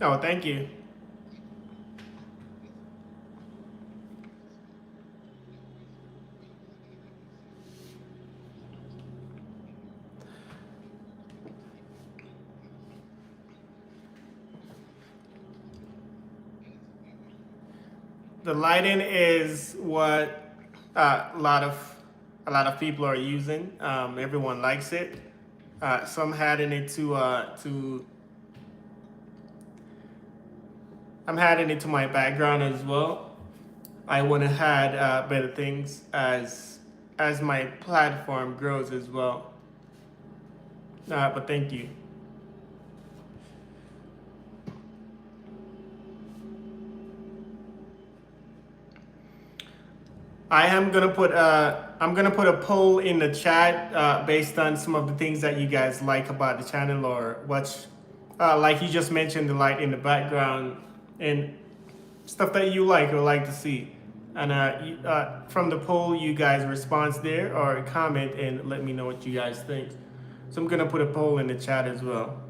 Oh, thank you. The lighting is what a lot of people are using. Everyone likes it. So I'm adding it to my background as well. I want to add better things as my platform grows as well. But thank you. I'm gonna put a poll in the chat based on some of the things that you guys like about the channel or what's like you just mentioned, the light in the background and stuff that you like or like to see. And from the poll, you guys respond there or comment and let me know what you guys think. So I'm gonna put a poll in the chat as well.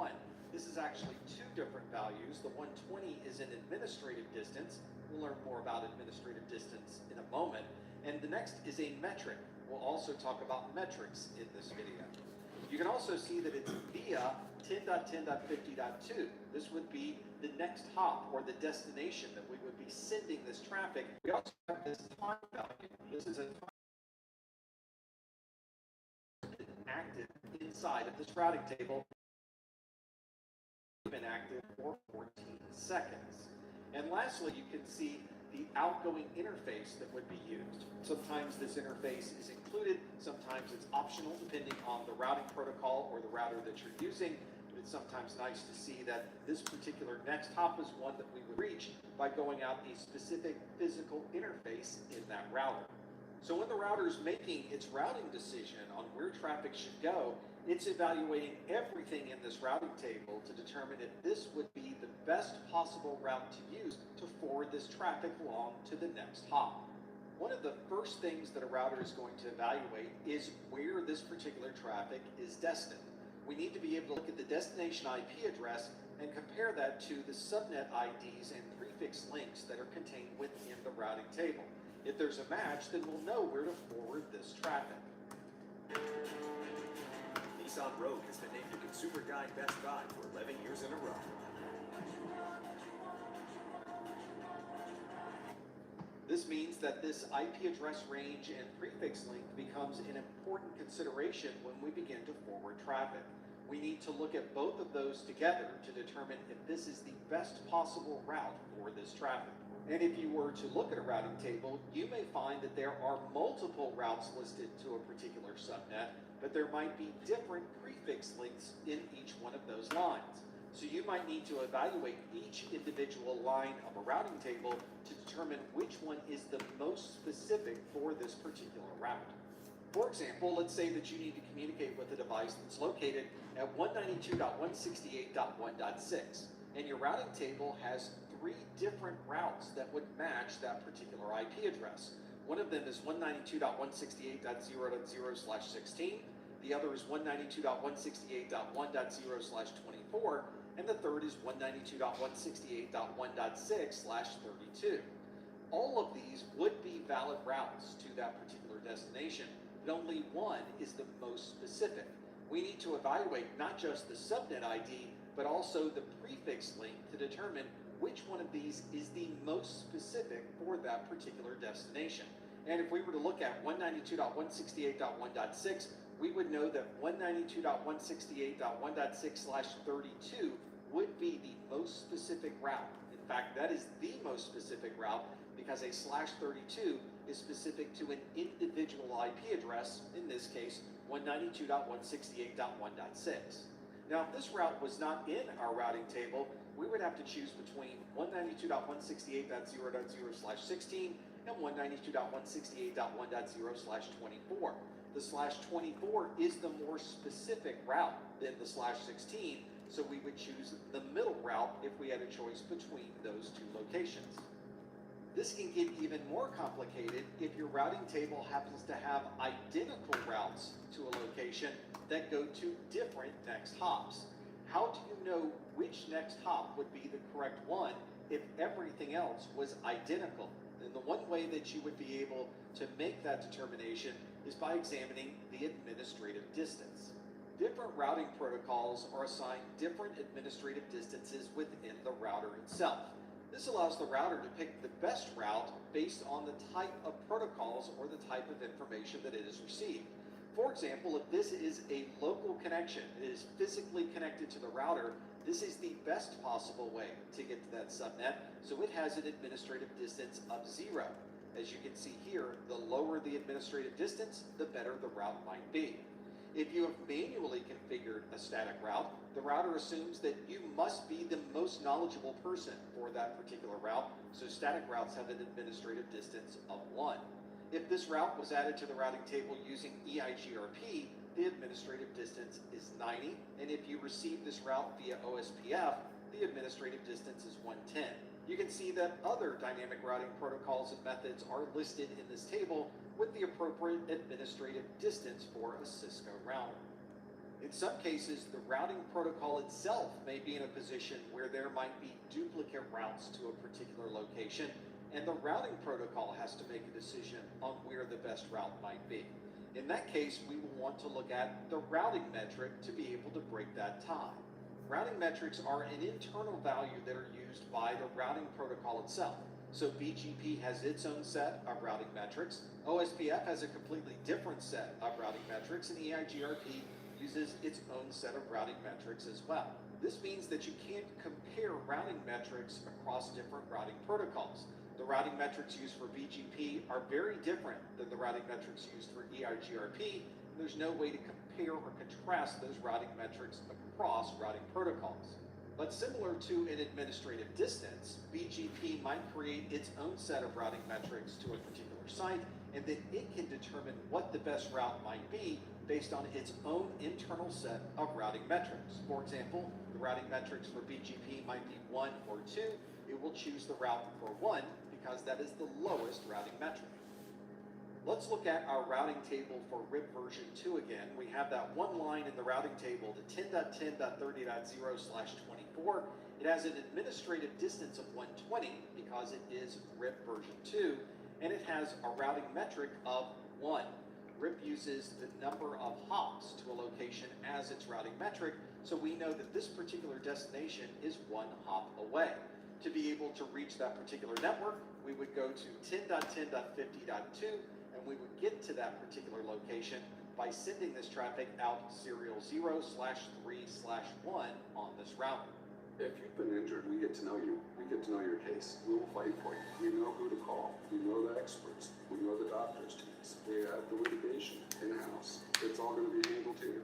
PT.31. This is actually two different values. The 120 is an administrative distance. We'll learn more about administrative distance in a moment. And the next is a metric. We'll also talk about metrics in this video. You can also see that it's via 10.10.50.2. This would be the next hop or the destination that we would be sending this traffic. We also have this time value. This is a time active inside of this routing table. Been active for 14 seconds. And lastly, you can see the outgoing interface that would be used. Sometimes this interface is included, sometimes it's optional depending on the routing protocol or the router that you're using. But it's sometimes nice to see that this particular next hop is one that we would reach by going out a specific physical interface in that router. So when the router is making its routing decision on where traffic should go, it's evaluating everything in this routing table to determine if this would be the best possible route to use to forward this traffic along to the next hop. One of the first things that a router is going to evaluate is where this particular traffic is destined. We need to be able to look at the destination IP address and compare that to the subnet IDs and prefix links that are contained within the routing table. If there's a match, then we'll know where to forward this traffic. Nissan Rogue has been named the Consumer Guide Best Buy for 11 years in a row. This means that this IP address range and prefix link becomes an important consideration when we begin to forward traffic. We need to look at both of those together to determine if this is the best possible route for this traffic. And if you were to look at a routing table, you may find that there are multiple routes listed to a particular subnet, but there might be different prefix links in each one of those lines. So you might need to evaluate each individual line of a routing table to determine which one is the most specific for this particular route. For example, let's say that you need to communicate with a device that's located at 192.168.1.6, and your routing table has 3 different routes that would match that particular IP address. One of them is 192.168.0.0/16, the other is 192.168.1.0/24, and the third is 192.168.1.6/32. All of these would be valid routes to that particular destination, but only one is the most specific. We need to evaluate not just the subnet ID, but also the prefix link to determine which one of these is the most specific for that particular destination. And if we were to look at 192.168.1.6, we would know that 192.168.1.6/32 would be the most specific route. In fact, that is the most specific route because a /32 is specific to an individual IP address, in this case, 192.168.1.6. Now, if this route was not in our routing table, we would have to choose between 192.168.0.0/16 and 192.168.1.0/24. The /24 is the more specific route than the /16, so we would choose the middle route if we had a choice between those two locations. This can get even more complicated if your routing table happens to have identical routes to a location that go to different next hops. How do you know which next hop would be the correct one if everything else was identical? And the one way that you would be able to make that determination is by examining the administrative distance. Different routing protocols are assigned different administrative distances within the router itself. This allows the router to pick the best route based on the type of protocols or the type of information that it has received. For example, if this is a local connection, it is physically connected to the router, this is the best possible way to get to that subnet, so it has an administrative distance of 0. As you can see here, the lower the administrative distance, the better the route might be. If you have manually configured a static route, the router assumes that you must be the most knowledgeable person for that particular route, so static routes have an administrative distance of 1. If this route was added to the routing table using EIGRP, the administrative distance is 90, and if you receive this route via OSPF, the administrative distance is 110. You can see that other dynamic routing protocols and methods are listed in this table with the appropriate administrative distance for a Cisco router. In some cases, the routing protocol itself may be in a position where there might be duplicate routes to a particular location, and the routing protocol has to make a decision on where the best route might be. In that case, we will want to look at the routing metric to be able to break that tie. Routing metrics are an internal value that are used by the routing protocol itself. So BGP has its own set of routing metrics, OSPF has a completely different set of routing metrics, and EIGRP uses its own set of routing metrics as well. This means that you can't compare routing metrics across different routing protocols. The routing metrics used for BGP are very different than the routing metrics used for EIGRP, and there's no way to compare or contrast those routing metrics across routing protocols. But similar to an administrative distance, BGP might create its own set of routing metrics to a particular site, and then it can determine what the best route might be based on its own internal set of routing metrics. For example, the routing metrics for BGP might be 1 or 2. It will choose the route for 1 because that is the lowest routing metric. Let's look at our routing table for RIP version 2 again. We have that one line in the routing table, the 10.10.30.0/24. It has an administrative distance of 120 because it is RIP version 2, and it has a routing metric of 1. RIP uses the number of hops to a location as its routing metric, so we know that this particular destination is 1 hop away. To be able to reach that particular network, we would go to 10.10.50.2, and we would get to that particular location by sending this traffic out serial 0/3/1 on this router. If you've been injured, we get to know you. We get to know your case. We will fight for you. We know who to call. We know the experts. We know the doctors' teams. We have the litigation in-house. It's all going to be handled here.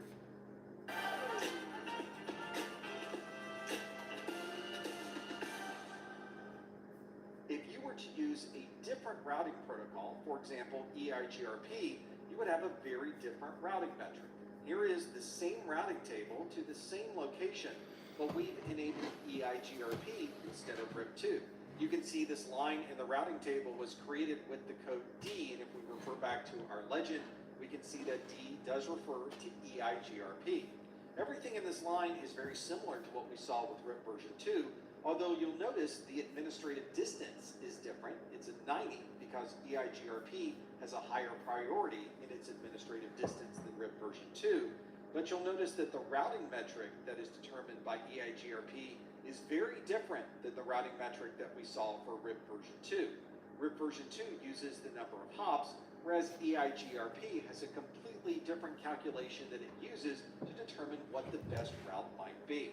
If you were to use a different routing protocol, for example, EIGRP, you would have a very different routing metric. Here is the same routing table to the same location, but we've enabled EIGRP instead of RIP2. You can see this line in the routing table was created with the code D, and if we refer back to our legend, we can see that D does refer to EIGRP. Everything in this line is very similar to what we saw with RIP version 2, although you'll notice the administrative distance is different. It's a 90 because EIGRP has a higher priority in its administrative distance than RIP version 2. But you'll notice that the routing metric that is determined by EIGRP is very different than the routing metric that we saw for RIP version 2. RIP version 2 uses the number of hops, whereas EIGRP has a completely different calculation that it uses to determine what the best route might be.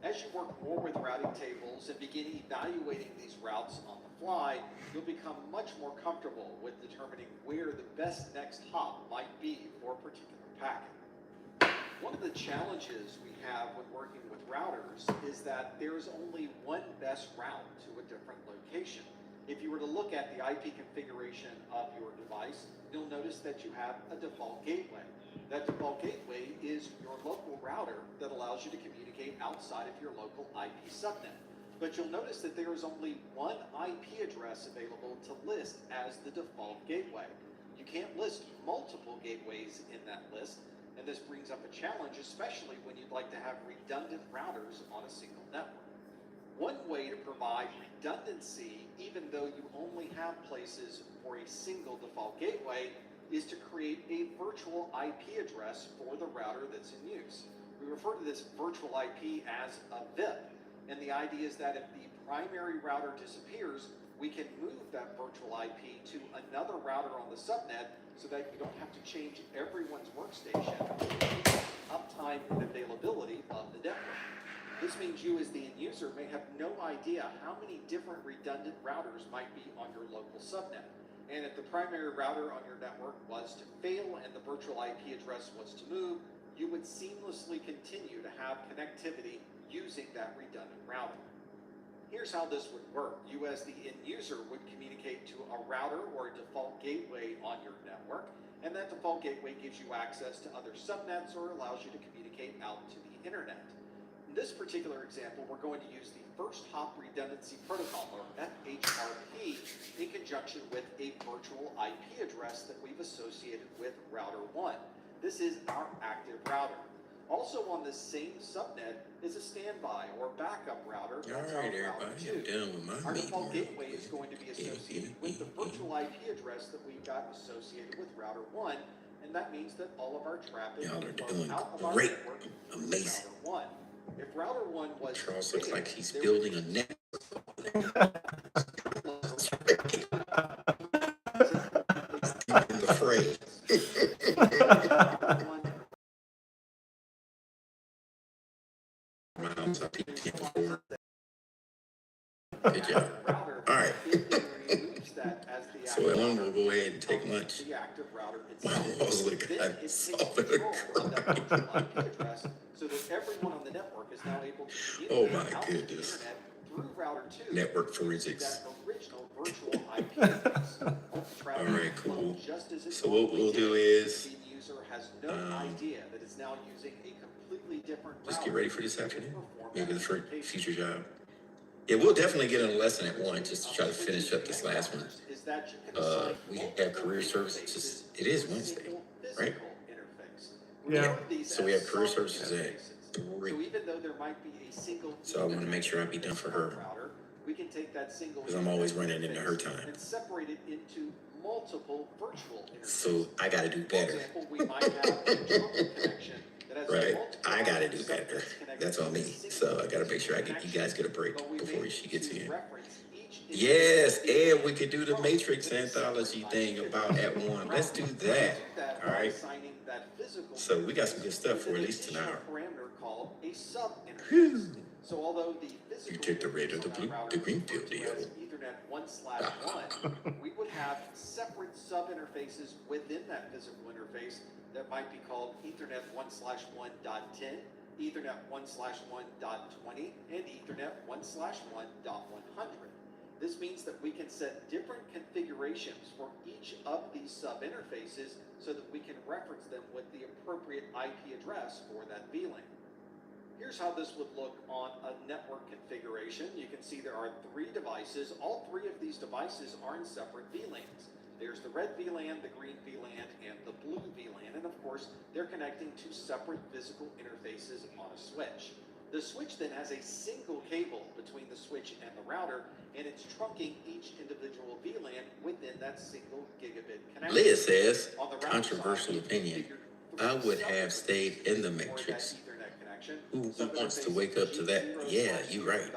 As you work more with routing tables and begin evaluating these routes on the fly, you'll become much more comfortable with determining where the best next hop might be for a particular packet. One of the challenges we have when working with routers is that there's only one best route to a different location. If you were to look at the IP configuration of your device, you'll notice that you have a default gateway. That default gateway is your local router that allows you to communicate outside of your local IP subnet. But you'll notice that there is only one IP address available to list as the default gateway. You can't list multiple gateways in that list, and this brings up a challenge, especially when you'd like to have redundant routers on a single network. One way to provide redundancy, even though you only have places for a single default gateway, is to create a virtual IP address for the router that's in use. We refer to this virtual IP as a VIP, and the idea is that if the primary router disappears, we can move that virtual IP to another router on the subnet so that you don't have to change everyone's workstation, uptime and availability of the network. This means you as the end user may have no idea how many different redundant routers might be on your local subnet. And if the primary router on your network was to fail and the virtual IP address was to move, you would seamlessly continue to have connectivity using that redundant router. Here's how this would work. You as the end user would communicate to a router or a default gateway on your network, and that default gateway gives you access to other subnets or allows you to communicate out to the internet. In this particular example, we're going to use the first hop redundancy protocol, or FHRP, in conjunction with a virtual IP address that we've associated with router 1. This is our active router. Also on this same subnet is a standby or backup router. That's All right, our router everybody, 2. I'm done with my Our meeting default real gateway quick. is going to be associated with the virtual IP address that we've got associated with router 1, and that means that all of our traffic Y'all are will doing flow out of our great. network through Amazing. router 1. If router 1 was Charles looks like he's there building a network. In the fray. Good job. All right. So I'm gonna go ahead and take lunch. My walls look like I'm solving a crime. So that everyone on the network is now able to Oh communicate my out to the goodness. internet through router 2. Network forensics. That original virtual IP address. All right, cool. So what we'll do is the user has no idea that it's now using a completely different just router get ready for this to afternoon. perform Maybe that the application. future job. Yeah, we'll definitely get on a lesson at 1 just to try to finish up this last one. We have career services. It is Wednesday, right? Yeah. So we have career services at 3. So even though there might be a single So I want to make sure I be done for her. router, we can take that single because I'm always running into her time. and separate it into multiple virtual interfaces. So I got to do better. For example, we might have a terminal connection that has Right? multiple I got to do better. subnets connected That's on to me. a single So I got to make sure I get you guys get a break but we before may she gets need to in. reference each Yes, individual and we could do the Matrix anthology thing about at 1. Let's do that. All right. So we got some good stuff for at least an hour. Parameter called a sub Whew. interface. So although the physical You took the red or the blue, the green pill deal. Ethernet 1/1, we would have separate sub interfaces within that physical interface that might be called Ethernet 1/1.10, Ethernet 1/1.20, and Ethernet 1/1.100. This means that we can set different configurations for each of these sub interfaces so that we can reference them with the appropriate IP address for that VLAN. Here's how this would look on a network configuration. You can see there are 3 devices. All 3 of these devices are in separate VLANs. There's the red VLAN, the green VLAN, and the blue VLAN. And of course, they're connecting to separate physical interfaces on a switch. The switch then has a single cable between the switch and the router, and it's trunking each individual VLAN within that single gigabit connection. Liz says, On the router controversial side, opinion, configured I would three have stayed in the Matrix. Ethernet connection. Who wants to wake up to that? Yeah, you're right.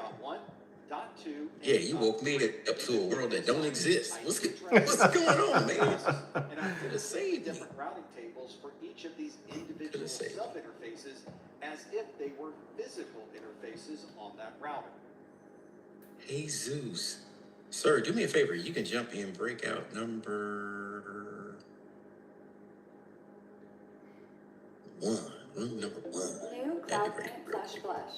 Dot 2, Yeah, you woke me up to a world that don't exist. What's going on, man? And I Could have saved me. different routing tables for each of these individual saved me. sub interfaces as if they were physical interfaces on that router. Hey, Zeus. Sir, do me a favor. You can jump in breakout number 1. Room number 1. New That'd Cloud be great. Print Flesh Blush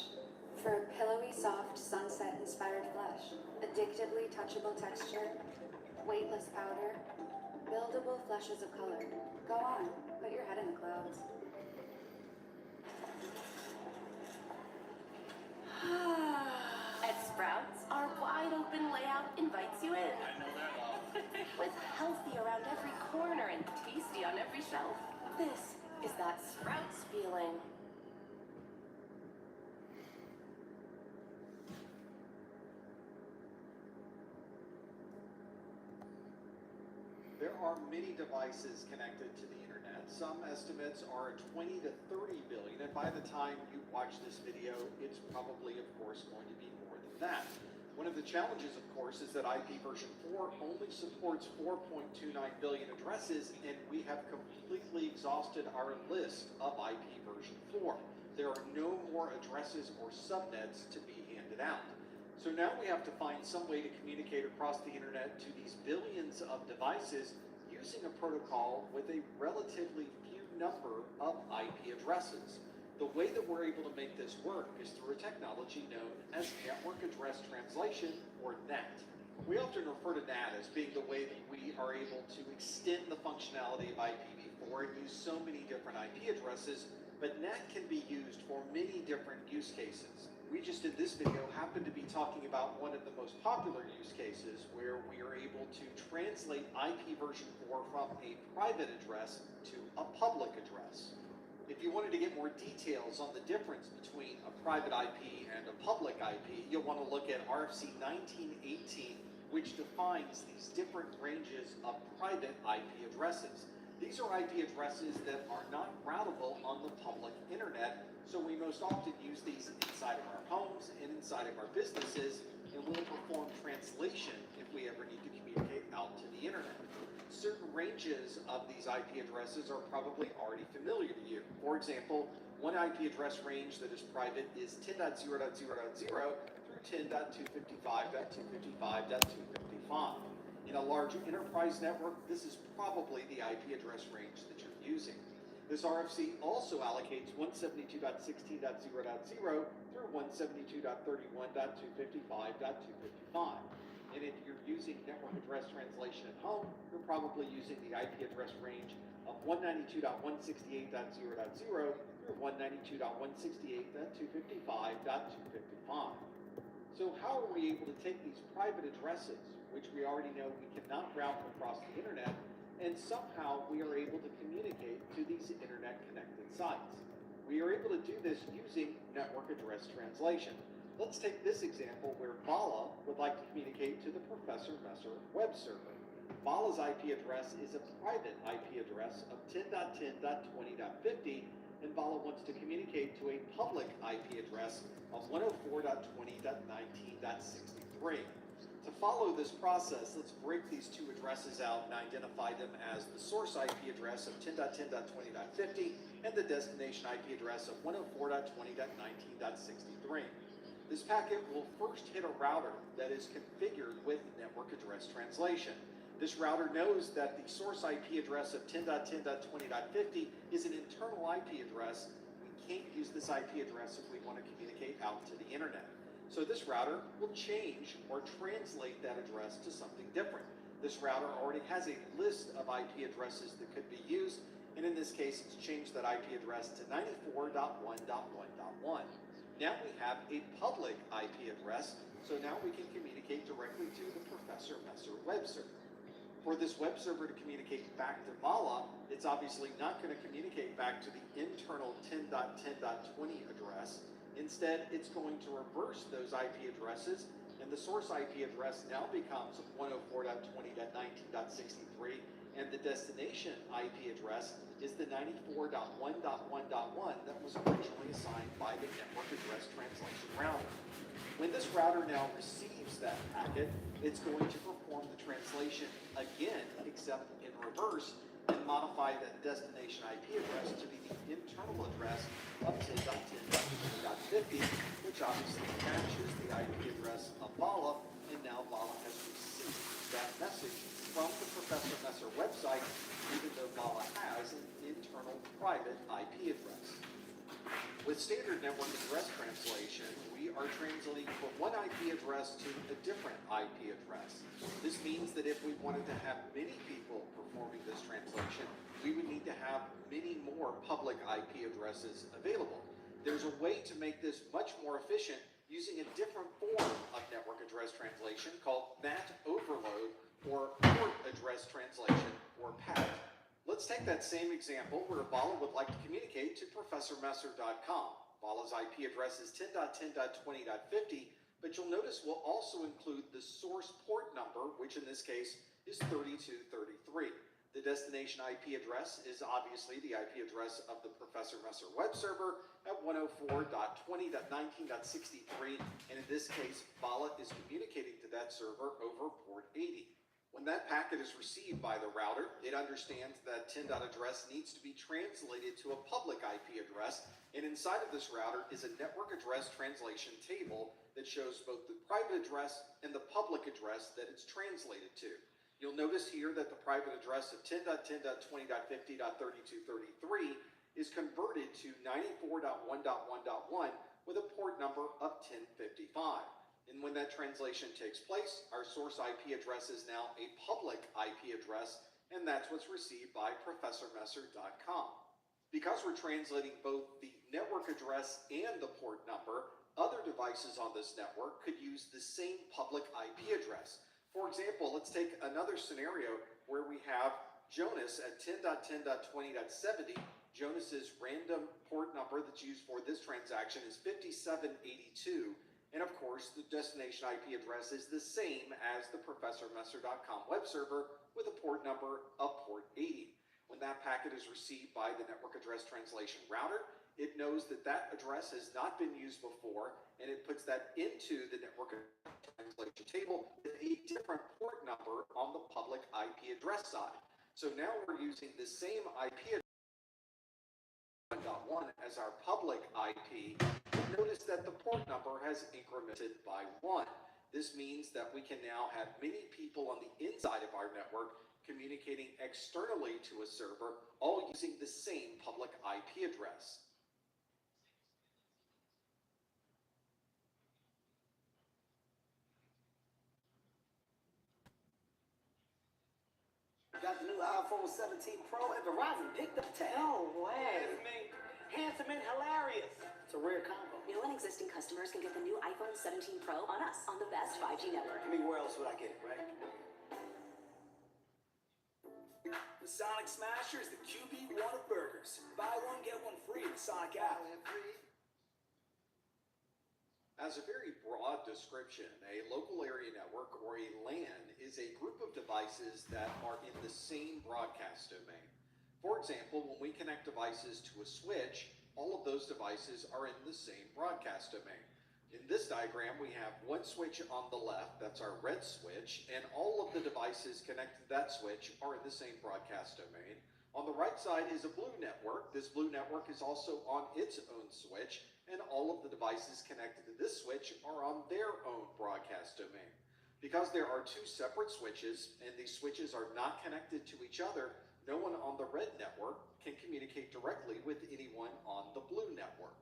for pillowy, soft, sunset-inspired flesh. Addictively touchable texture, weightless powder, buildable flushes of color. Go on, put your head in the clouds. At Sprouts, our wide-open layout invites you in. I know that all. With healthy around every corner and tasty on every shelf. This is that Sprouts feeling. There are many devices connected to the internet. Some estimates are 20 to 30 billion, and by the time you watch this video, it's probably, of course, going to be more than that. One of the challenges, of course, is that IP version 4 only supports 4.29 billion addresses, and we have completely exhausted our list of IP version 4. There are no more addresses or subnets to be handed out. So now we have to find some way to communicate across the internet to these billions of devices using a protocol with a relatively few number of IP addresses. The way that we're able to make this work is through a technology known as Network Address Translation, or NAT. We often refer to NAT as being the way that we are able to extend the functionality of IPv4 and use so many different IP addresses, but NAT can be used for many different use cases. We just in this video happen to be talking about one of the most popular use cases where we are able to translate IP version 4 from a private address to a public address. If you wanted to get more details on the difference between a private IP and a public IP, you'll want to look at RFC 1918, which defines these different ranges of private IP addresses. These are IP addresses that are not routable on the public internet, so we most often use these inside of our homes and inside of our businesses, and we'll perform translation if we ever need to communicate out to the internet. Certain ranges of these IP addresses are probably already familiar to you. For example, one IP address range that is private is 10.0.0.0 through 10.255.255.255. In a large enterprise network, this is probably the IP address range that you're using. This RFC also allocates 172.16.0.0 through 172.31.255.255. And if you're using network address translation at home, you're probably using the IP address range of 192.168.0.0 through 192.168.255.255. So how are we able to take these private addresses, which we already know we cannot route across the internet, and somehow we are able to communicate to these internet connected sites? We are able to do this using network address translation. Let's take this example where Bala would like to communicate to the Professor Messer web server. Bala's IP address is a private IP address of 10.10.20.50, and Bala wants to communicate to a public IP address of 104.20.19.63. To follow this process, let's break these two addresses out and identify them as the source IP address of 10.10.20.50 and the destination IP address of 104.20.19.63. This packet will first hit a router that is configured with network address translation. This router knows that the source IP address of 10.10.20.50 is an internal IP address. We can't use this IP address if we want to communicate out to the internet. So this router will change or translate that address to something different. This router already has a list of IP addresses that could be used, and in this case, it's changed that IP address to 94.1.1.1. Now we have a public IP address, so now we can communicate directly to the Professor Messer web server. For this web server to communicate back to Bala, it's obviously not going to communicate back to the internal 10.10.20 address. Instead, it's going to reverse those IP addresses, and the source IP address now becomes 104.20.19.63, and the destination IP address is the 94.1.1.1 that was originally assigned by the network address translation router. When this router now receives that packet, it's going to perform the translation again, except in reverse, and modify that destination IP address to be the internal address of 10.10.20.50, which obviously matches the IP address of Bala, and now Bala has received that message from the Professor Messer website, even though Bala has an internal private IP address. With standard network address translation, we are translating from one IP address to a different IP address. This means that if we wanted to have many people performing this translation, we would need to have many more public IP addresses available. There's a way to make this much more efficient using a different form of network address translation called NAT overload, or port address translation, or PAT. Let's take that same example where Bala would like to communicate to ProfessorMesser.com. Bala's IP address is 10.10.20.50, but you'll notice we'll also include the source port number, which in this case is 3233. The destination IP address is obviously the IP address of the Professor Messer web server at 104.20.19.63, and in this case, Bala is communicating to that server over port 80. When that packet is received by the router, it understands that 10.address needs to be translated to a public IP address, and inside of this router is a network address translation table that shows both the private address and the public address that it's translated to. You'll notice here that the private address of 10.10.20.50.3233 is converted to 94.1.1.1 with a port number of 1055. And when that translation takes place, our source IP address is now a public IP address, and that's what's received by ProfessorMesser.com. Because we're translating both the network address and the port number, other devices on this network could use the same public IP address. For example, let's take another scenario where we have Jonas at 10.10.20.70 Jonas's random port number that's used for this transaction is 5782, and of course the destination IP address is the same as the ProfessorMesser.com web server with a port number of port 80. When that packet is received by the network address translation router, it knows that that address has not been used before, and it puts that into the network translation table with a different port number on the public IP address side. So now we're using the same IP address 1.1 as our public IP. Notice that the port number has incremented by 1. This means that we can now have many people on the inside of our network communicating externally to a server, all using the same public IP address. Got the new iPhone 17 Pro and Verizon picked up tab. No way. It's me. Handsome and hilarious. It's a rare combo. New and existing customers can get the new iPhone 17 Pro on us on the best 5G network. I mean, where else would I get it, right? The Sonic Smasher is the QB1 of burgers. Buy one, get one free in the Sonic app. As a very broad description, a local area network, or a LAN, is a group of devices that are in the same broadcast domain. For example, when we connect devices to a switch, all of those devices are in the same broadcast domain. In this diagram, we have one switch on the left, that's our red switch, and all of the devices connected to that switch are in the same broadcast domain. On the right side is a blue network. This blue network is also on its own switch, and all of the devices connected to this switch are on their own broadcast domain. Because there are two separate switches, and these switches are not connected to each other, no one on the red network can communicate directly with anyone on the blue network.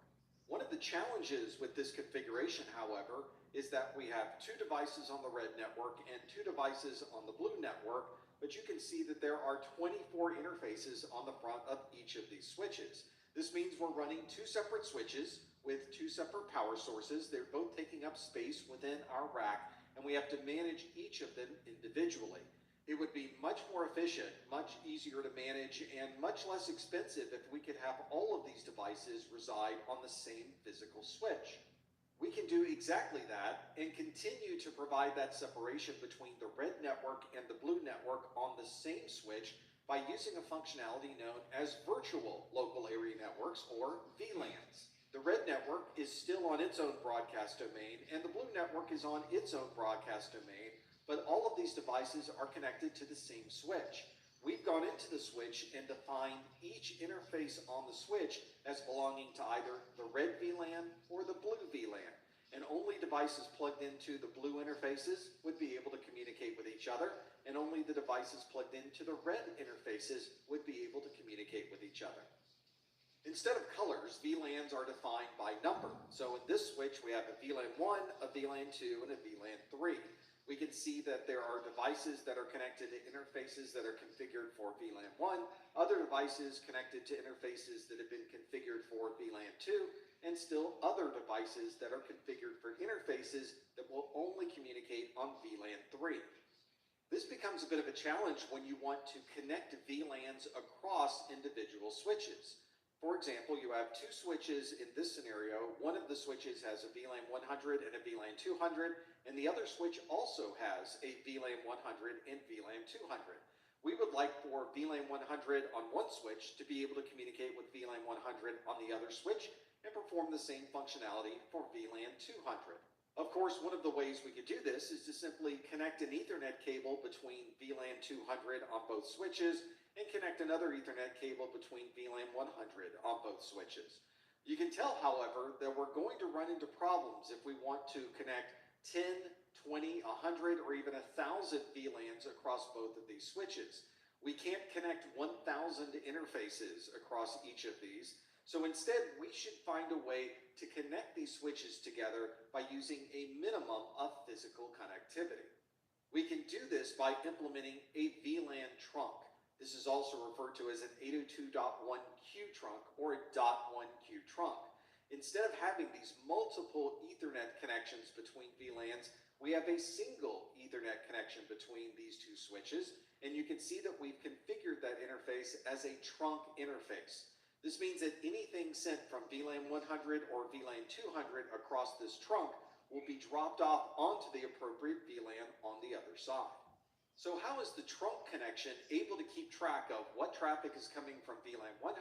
One of the challenges with this configuration, however, is that we have two devices on the red network and two devices on the blue network, but you can see that there are 24 interfaces on the front of each of these switches. This means we're running two separate switches with two separate power sources. They're both taking up space within our rack, and we have to manage each of them individually. It would be much more efficient, much easier to manage, and much less expensive if we could have all of these devices reside on the same physical switch. We can do exactly that and continue to provide that separation between the red network and the blue network on the same switch by using a functionality known as virtual local area networks, or VLANs. The red network is still on its own broadcast domain, and the blue network is on its own broadcast domain, but all of these devices are connected to the same switch. We've gone into the switch and defined each interface on the switch as belonging to either the red VLAN or the blue VLAN, and only devices plugged into the blue interfaces would be able to communicate with each other, and only the devices plugged into the red interfaces would be able to communicate with each other. Instead of colors, VLANs are defined by number. So in this switch, we have a VLAN 1, a VLAN 2, and a VLAN 3. We can see that there are devices that are connected to interfaces that are configured for VLAN 1, other devices connected to interfaces that have been configured for VLAN 2, and still other devices that are configured for interfaces that will only communicate on VLAN 3. This becomes a bit of a challenge when you want to connect VLANs across individual switches. For example, you have two switches in this scenario. One of the switches has a VLAN 100 and a VLAN 200, and the other switch also has a VLAN 100 and VLAN 200. We would like for VLAN 100 on one switch to be able to communicate with VLAN 100 on the other switch and perform the same functionality for VLAN 200. Of course, one of the ways we could do this is to simply connect an Ethernet cable between VLAN 200 on both switches and connect another Ethernet cable between VLAN 100 on both switches. You can tell, however, that we're going to run into problems if we want to connect 10, 20, 100, or even 1,000 VLANs across both of these switches. We can't connect 1,000 interfaces across each of these, so instead we should find a way to connect these switches together by using a minimum of physical connectivity. We can do this by implementing a VLAN trunk. This is also referred to as an 802.1q trunk or a .1q trunk. Instead of having these multiple Ethernet connections between VLANs, we have a single Ethernet connection between these two switches, and you can see that we've configured that interface as a trunk interface. This means that anything sent from VLAN 100 or VLAN 200 across this trunk will be dropped off onto the appropriate VLAN on the other side. So how is the trunk connection able to keep track of what traffic is coming from VLAN 100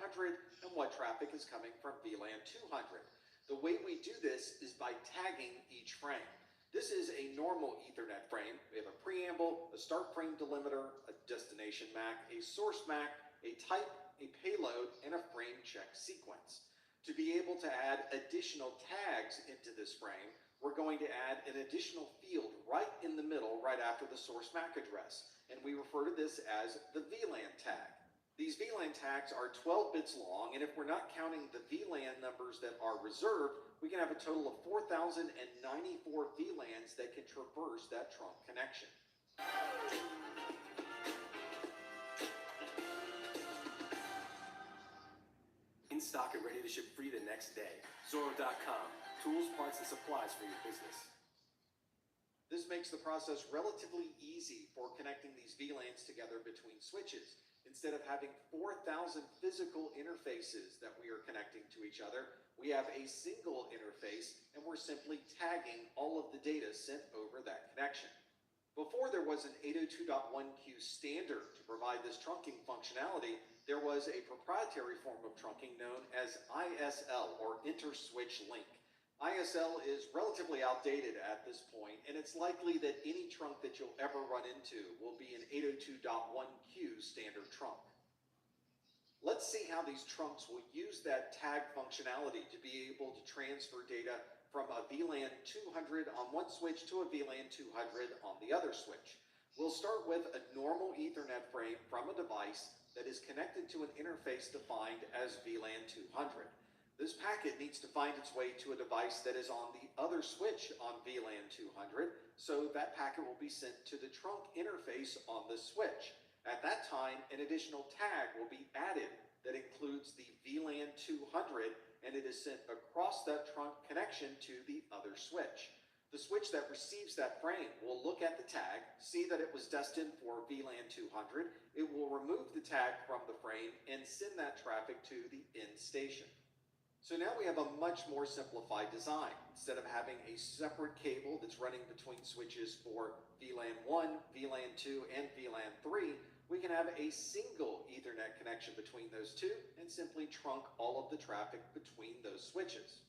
and what traffic is coming from VLAN 200? The way we do this is by tagging each frame. This is a normal Ethernet frame. We have a preamble, a start frame delimiter, a destination MAC, a source MAC, a type, a payload, and a frame check sequence. To be able to add additional tags into this frame, we're going to add an additional field right in the middle, right after the source MAC address, and we refer to this as the VLAN tag. These VLAN tags are 12 bits long, and if we're not counting the VLAN numbers that are reserved, we can have a total of 4,094 VLANs that can traverse that trunk connection. In stock and ready to ship free the next day. Zorro.com. Tools, parts, and supplies for your business. This makes the process relatively easy for connecting these VLANs together between switches. Instead of having 4,000 physical interfaces that we are connecting to each other, we have a single interface, and we're simply tagging all of the data sent over that connection. Before there was an 802.1q standard to provide this trunking functionality, there was a proprietary form of trunking known as ISL, or Inter-Switch Link. ISL is relatively outdated at this point, and it's likely that any trunk that you'll ever run into will be an 802.1q standard trunk. Let's see how these trunks will use that tag functionality to be able to transfer data from a VLAN 200 on one switch to a VLAN 200 on the other switch. We'll start with a normal Ethernet frame from a device that is connected to an interface defined as VLAN 200. This packet needs to find its way to a device that is on the other switch on VLAN 200, so that packet will be sent to the trunk interface on the switch. At that time, an additional tag will be added that includes the VLAN 200, and it is sent across that trunk connection to the other switch. The switch that receives that frame will look at the tag, see that it was destined for VLAN 200, it will remove the tag from the frame and send that traffic to the end station. So now we have a much more simplified design. Instead of having a separate cable that's running between switches for VLAN 1, VLAN 2, and VLAN 3, we can have a single Ethernet connection between those two and simply trunk all of the traffic between those switches.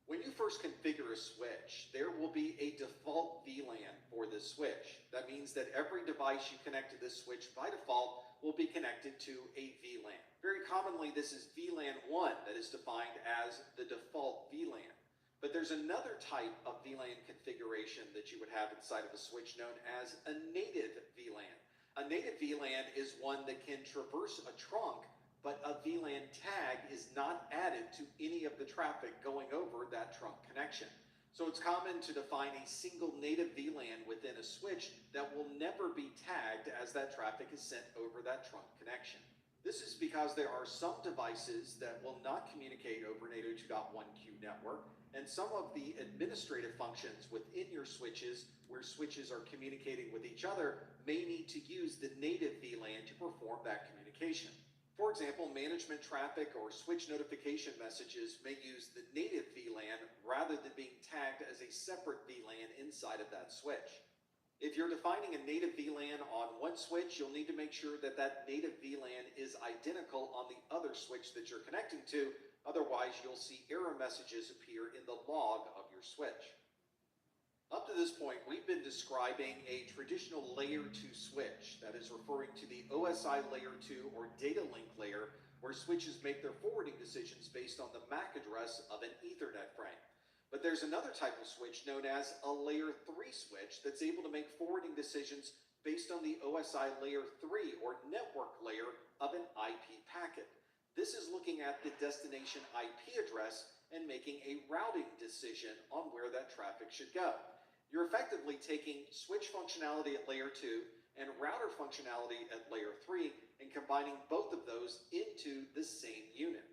When you first configure a switch, there will be a default VLAN for this switch. That means that every device you connect to this switch by default will be connected to a VLAN. Very commonly, this is VLAN 1 that is defined as the default VLAN. But there's another type of VLAN configuration that you would have inside of a switch known as a native VLAN. A native VLAN is one that can traverse a trunk, but a VLAN tag is not added to any of the traffic going over that trunk connection. So it's common to define a single native VLAN within a switch that will never be tagged as that traffic is sent over that trunk connection. This is because there are some devices that will not communicate over an 802.1q network, and some of the administrative functions within your switches, where switches are communicating with each other, may need to use the native VLAN to perform that communication. For example, management traffic or switch notification messages may use the native VLAN rather than being tagged as a separate VLAN inside of that switch. If you're defining a native VLAN on one switch, you'll need to make sure that that native VLAN is identical on the other switch that you're connecting to. Otherwise, you'll see error messages appear in the log of your switch. Up to this point, we've been describing a traditional layer 2 switch, that is referring to the OSI layer 2 or data link layer, where switches make their forwarding decisions based on the MAC address of an Ethernet frame. But there's another type of switch known as a layer 3 switch that's able to make forwarding decisions based on the OSI layer 3 or network layer of an IP packet. This is looking at the destination IP address and making a routing decision on where that traffic should go. You're effectively taking switch functionality at layer 2 and router functionality at layer 3 and combining both of those into the same unit.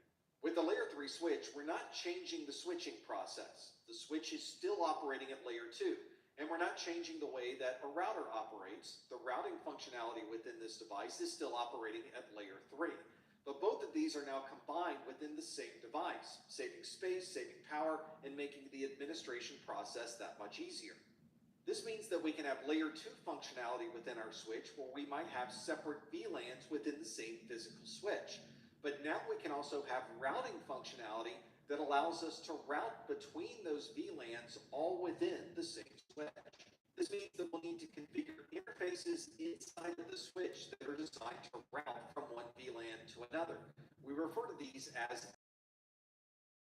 With the layer 3 switch, we're not changing the switching process. The switch is still operating at layer 2, and we're not changing the way that a router operates. The routing functionality within this device is still operating at layer 3. But both of these are now combined within the same device, saving space, saving power, and making the administration process that much easier. This means that we can have layer 2 functionality within our switch where we might have separate VLANs within the same physical switch. But now we can also have routing functionality that allows us to route between those VLANs all within the same switch. This means that we'll need to configure interfaces inside of the switch that are designed to route from one VLAN to another. We refer to these as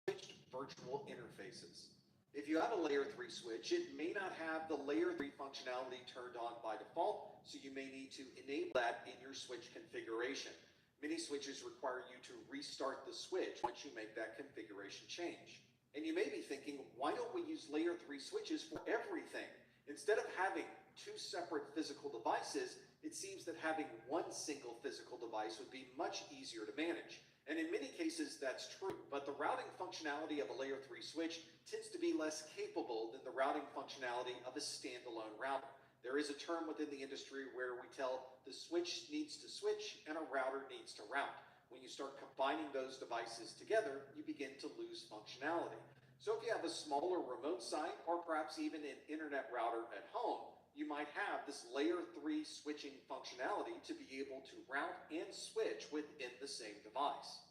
switched virtual interfaces. If you have a layer 3 switch, it may not have the layer 3 functionality turned on by default, so you may need to enable that in your switch configuration. Many switches require you to restart the switch once you make that configuration change. And you may be thinking, why don't we use layer 3 switches for everything? Instead of having 2 separate physical devices, it seems that having one single physical device would be much easier to manage. And in many cases, that's true, but the routing functionality of a layer 3 switch tends to be less capable than the routing functionality of a standalone router. There is a term within the industry where we tell the switch needs to switch and a router needs to route. When you start combining those devices together, you begin to lose functionality. So if you have a smaller remote site or perhaps even an internet router at home, you might have this layer 3 switching functionality to be able to route and switch within the same device.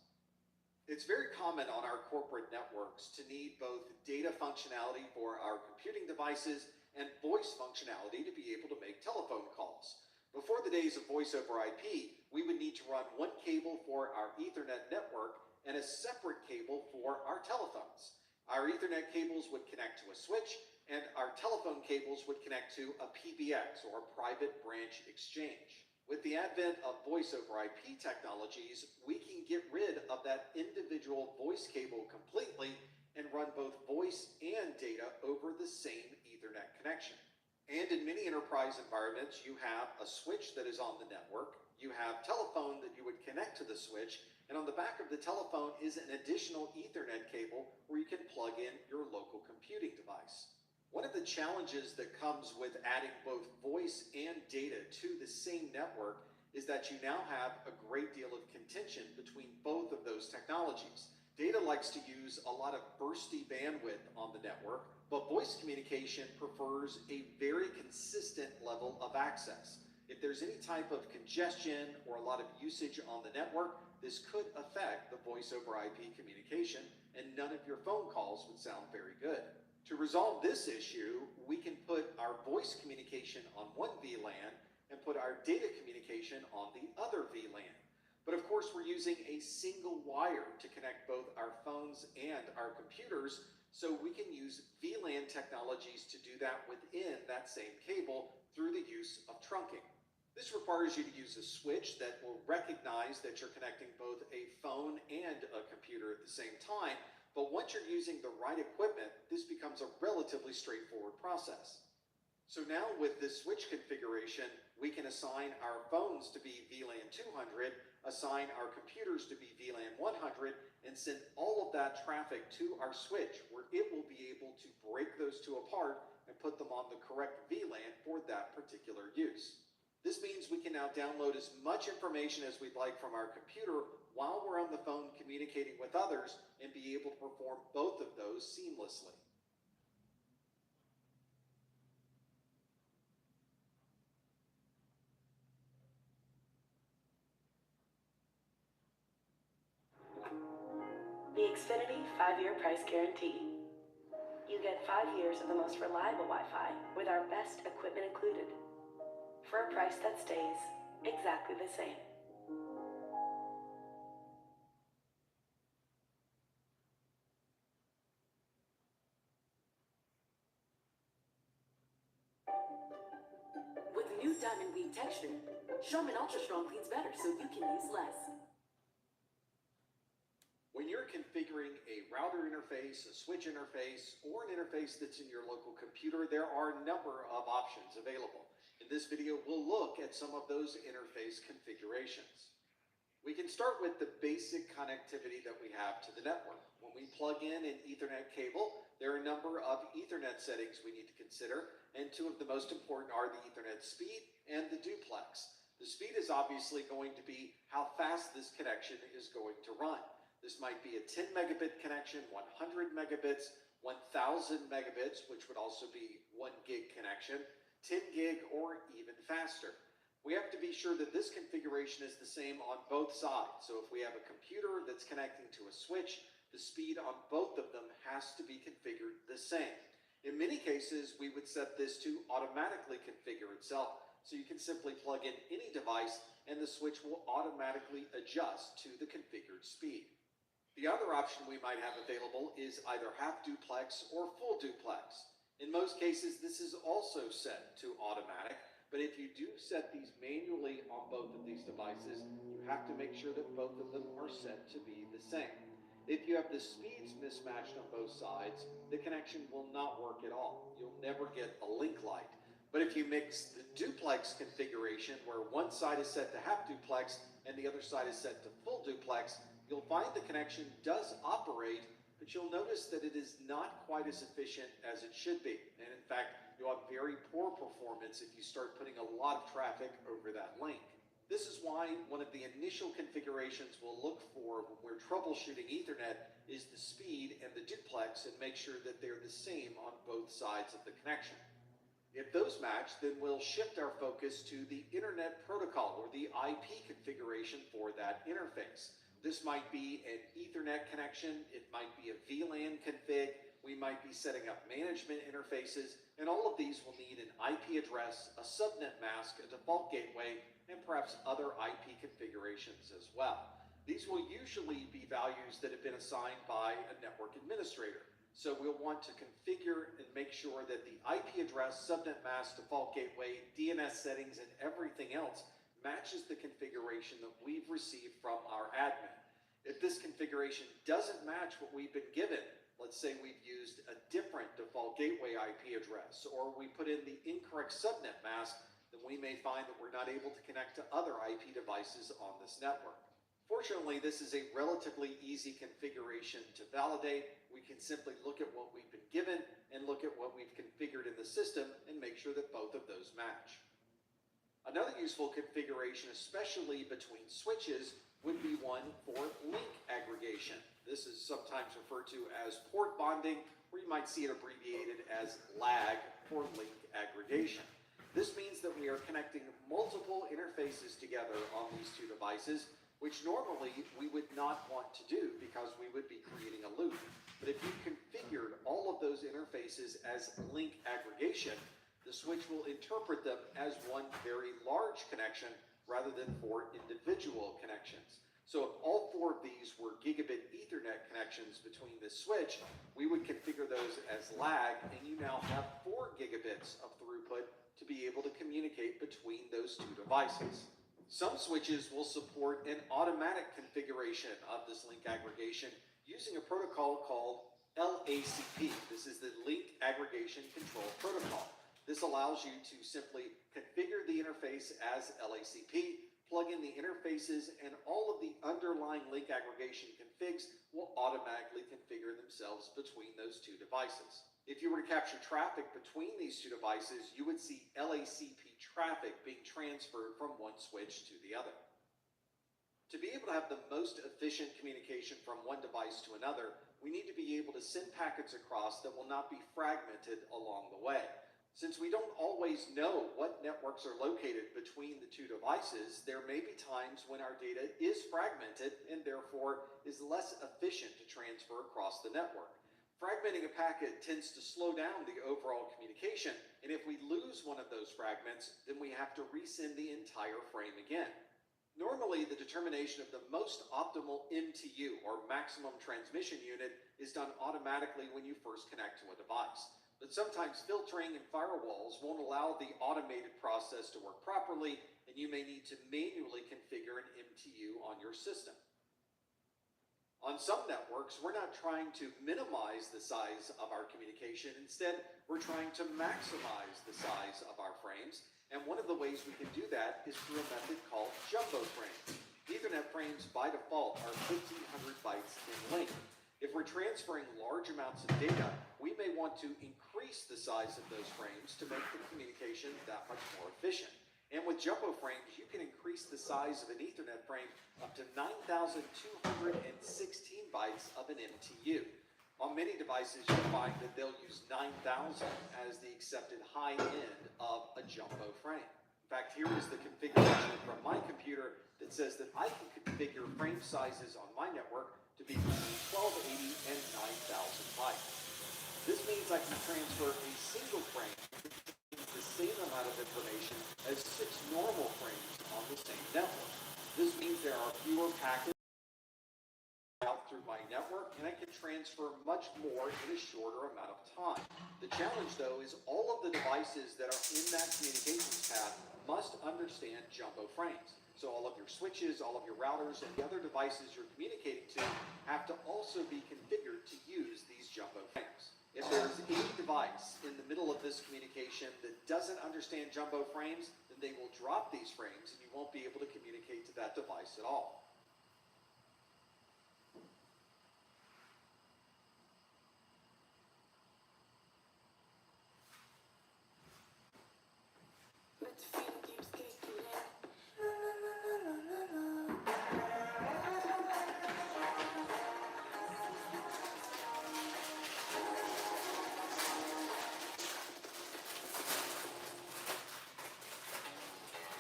It's very common on our corporate networks to need both data functionality for our computing devices and voice functionality to be able to make telephone calls. Before the days of voice over IP, we would need to run one cable for our Ethernet network and a separate cable for our telephones. Our Ethernet cables would connect to a switch, and our telephone cables would connect to a PBX, or a private branch exchange. With the advent of voice over IP technologies, we can get rid of that individual voice cable completely and run both voice and data over the same Ethernet connection. And in many enterprise environments, you have a switch that is on the network, you have telephone that you would connect to the switch, and on the back of the telephone is an additional Ethernet cable where you can plug in your local computing device. One of the challenges that comes with adding both voice and data to the same network is that you now have a great deal of contention between both of those technologies. Data likes to use a lot of bursty bandwidth on the network, but voice communication prefers a very consistent level of access. If there's any type of congestion or a lot of usage on the network, this could affect the voice over IP communication, and none of your phone calls would sound very good. To resolve this issue, we can put our voice communication on one VLAN and put our data communication on the other VLAN. But of course, we're using a single wire to connect both our phones and our computers, so we can use VLAN technologies to do that within that same cable through the use of trunking. This requires you to use a switch that will recognize that you're connecting both a phone and a computer at the same time, but once you're using the right equipment, this becomes a relatively straightforward process. So now with this switch configuration, we can assign our phones to be VLAN 200, assign our computers to be VLAN 100, and send all of that traffic to our switch, where it will be able to break those two apart and put them on the correct VLAN for that particular use. This means we can now download as much information as we'd like from our computer while we're on the phone communicating with others and be able to perform both of those seamlessly. The Xfinity 5-year price guarantee. You get 5 years of the most reliable Wi-Fi with our best equipment included, for a price that stays exactly the same. With the new Diamond Weave texture, Charmin Ultra Strong cleans better so you can use less. When you're configuring a router interface, a switch interface, or an interface that's in your local computer, there are a number of options available. In this video, we'll look at some of those interface configurations. We can start with the basic connectivity that we have to the network. When we plug in an Ethernet cable, there are a number of Ethernet settings we need to consider, and two of the most important are the Ethernet speed and the duplex. The speed is obviously going to be how fast this connection is going to run. This might be a 10 megabit connection, 100 megabits, 1000 megabits, which would also be 1 gig connection, 10 gig, or even faster. We have to be sure that this configuration is the same on both sides. So if we have a computer that's connecting to a switch, the speed on both of them has to be configured the same. In many cases, we would set this to automatically configure itself. So you can simply plug in any device and the switch will automatically adjust to the configured speed. The other option we might have available is either half duplex or full duplex. In most cases, this is also set to automatic, but if you do set these manually on both of these devices, you have to make sure that both of them are set to be the same. If you have the speeds mismatched on both sides, the connection will not work at all. You'll never get a link light. But if you mix the duplex configuration, where one side is set to half duplex and the other side is set to full duplex, you'll find the connection does operate, but you'll notice that it is not quite as efficient as it should be. And in fact, you'll have very poor performance if you start putting a lot of traffic over that link. This is why one of the initial configurations we'll look for when we're troubleshooting Ethernet is the speed and the duplex, and make sure that they're the same on both sides of the connection. If those match, then we'll shift our focus to the Internet Protocol, or the IP configuration for that interface. This might be an Ethernet connection, it might be a VLAN config, we might be setting up management interfaces, and all of these will need an IP address, a subnet mask, a default gateway, and perhaps other IP configurations as well. These will usually be values that have been assigned by a network administrator. So we'll want to configure and make sure that the IP address, subnet mask, default gateway, DNS settings, and everything else matches the configuration that we've received from our admin. If this configuration doesn't match what we've been given, let's say we've used a different default gateway IP address, or we put in the incorrect subnet mask, then we may find that we're not able to connect to other IP devices on this network. Fortunately, this is a relatively easy configuration to validate. We can simply look at what we've been given and look at what we've configured in the system and make sure that both of those match. Another useful configuration, especially between switches, would be one for link aggregation. This is sometimes referred to as port bonding, or you might see it abbreviated as LAG for link aggregation. This means that we are connecting multiple interfaces together on these two devices, which normally we would not want to do because we would be creating a loop. But if you configured all of those interfaces as link aggregation, the switch will interpret them as one very large connection rather than 4 individual connections. So if all 4 of these were gigabit Ethernet connections between this switch, we would configure those as lag, and you now have 4 gigabits of throughput to be able to communicate between those two devices. Some switches will support an automatic configuration of this link aggregation using a protocol called LACP. This is the Link Aggregation Control Protocol. This allows you to simply configure the interface as LACP, plug in the interfaces, and all of the underlying link aggregation configs will automatically configure themselves between those two devices. If you were to capture traffic between these two devices, you would see LACP traffic being transferred from one switch to the other. To be able to have the most efficient communication from one device to another, we need to be able to send packets across that will not be fragmented along the way. Since we don't always know what networks are located between the two devices, there may be times when our data is fragmented and therefore is less efficient to transfer across the network. Fragmenting a packet tends to slow down the overall communication, and if we lose one of those fragments, then we have to resend the entire frame again. Normally, the determination of the most optimal MTU, or maximum transmission unit, is done automatically when you first connect to a device. But sometimes filtering and firewalls won't allow the automated process to work properly, and you may need to manually configure an MTU on your system. On some networks, we're not trying to minimize the size of our communication. Instead, we're trying to maximize the size of our frames. And one of the ways we can do that is through a method called jumbo frames. Ethernet frames by default are 1,500 bytes in length. If we're transferring large amounts of data, we may want to increase the size of those frames to make the communication that much more efficient. And with jumbo frames, you can increase the size of an Ethernet frame up to 9,216 bytes of an MTU. On many devices, you'll find that they'll use 9,000 as the accepted high end of a jumbo frame. In fact, here is the configuration from my computer that says that I can configure frame sizes on my network to be between 1280 and 9,000 bytes. This means I can transfer a single frame the same amount of information as 6 normal frames on the same network. This means there are fewer packets out through my network, and I can transfer much more in a shorter amount of time. The challenge, though, is all of the devices that are in that communications path must understand jumbo frames. So all of your switches, all of your routers, and the other devices you're communicating to have to also be configured to use these jumbo frames. If there's any device in the middle of this communication that doesn't understand jumbo frames, then they will drop these frames and you won't be able to communicate to that device at all.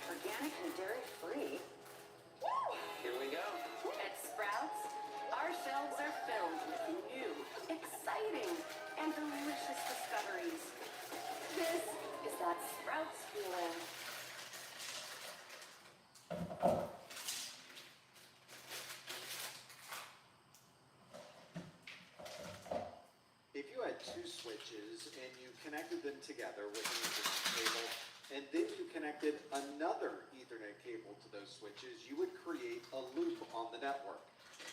Organic and dairy-free. Here we go. At Sprouts, our shelves are filled with new, exciting, and delicious discoveries. This is that Sprouts feeling. If you had 2 switches and you connected them together with an Ethernet cable, and then you connected another Ethernet cable to those switches, you would create a loop on the network.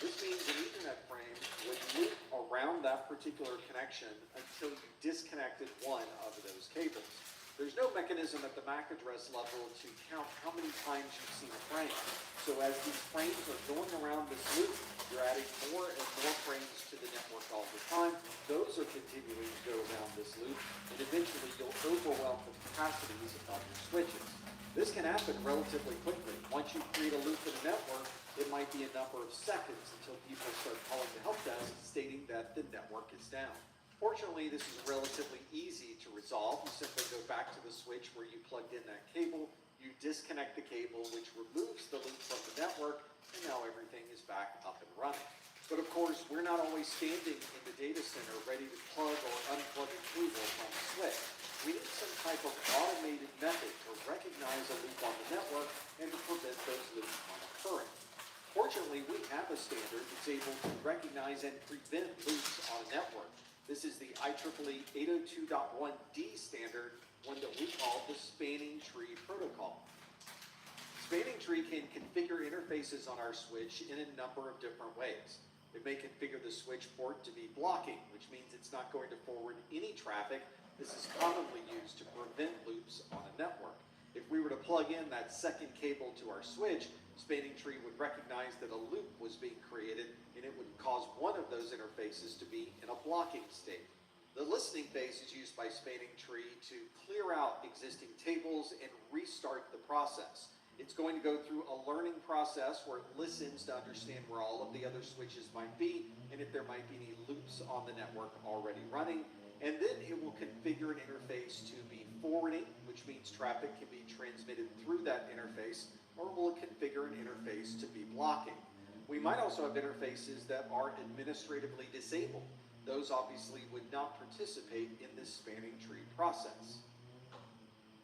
This means an Ethernet frame would loop around that particular connection until you disconnected one of those cables. There's no mechanism at the MAC address level to count how many times you've seen a frame. So as these frames are going around this loop, you're adding more and more frames to the network all the time. Those are continuing to go around this loop, and eventually you'll overwhelm the capacities of your switches. This can happen relatively quickly. Once you create a loop in a network, it might be a number of seconds until people start calling the help desk stating that the network is down. Fortunately, this is relatively easy to resolve. You simply go back to the switch where you plugged in that cable, you disconnect the cable, which removes the loop from the network, and now everything is back up and running. But of course, we're not always standing in the data center ready to plug or unplug a cable from the switch. We need some type of automated method to recognize a loop on the network and to prevent those loops from occurring. Fortunately, we have a standard that's able to recognize and prevent loops on a network. This is the IEEE 802.1d standard, one that we call the spanning tree protocol. Spanning tree can configure interfaces on our switch in a number of different ways. It may configure the switch port to be blocking, which means it's not going to forward any traffic. This is commonly used to prevent loops on a network. If we were to plug in that second cable to our switch, Spanning Tree would recognize that a loop was being created, and it would cause one of those interfaces to be in a blocking state. The listening phase is used by Spanning Tree to clear out existing tables and restart the process. It's going to go through a learning process where it listens to understand where all of the other switches might be and if there might be any loops on the network already running. And then it will configure an interface to be forwarding, which means traffic can be transmitted through that interface, or will it configure an interface to be blocking. We might also have interfaces that are administratively disabled. Those obviously would not participate in this spanning tree process.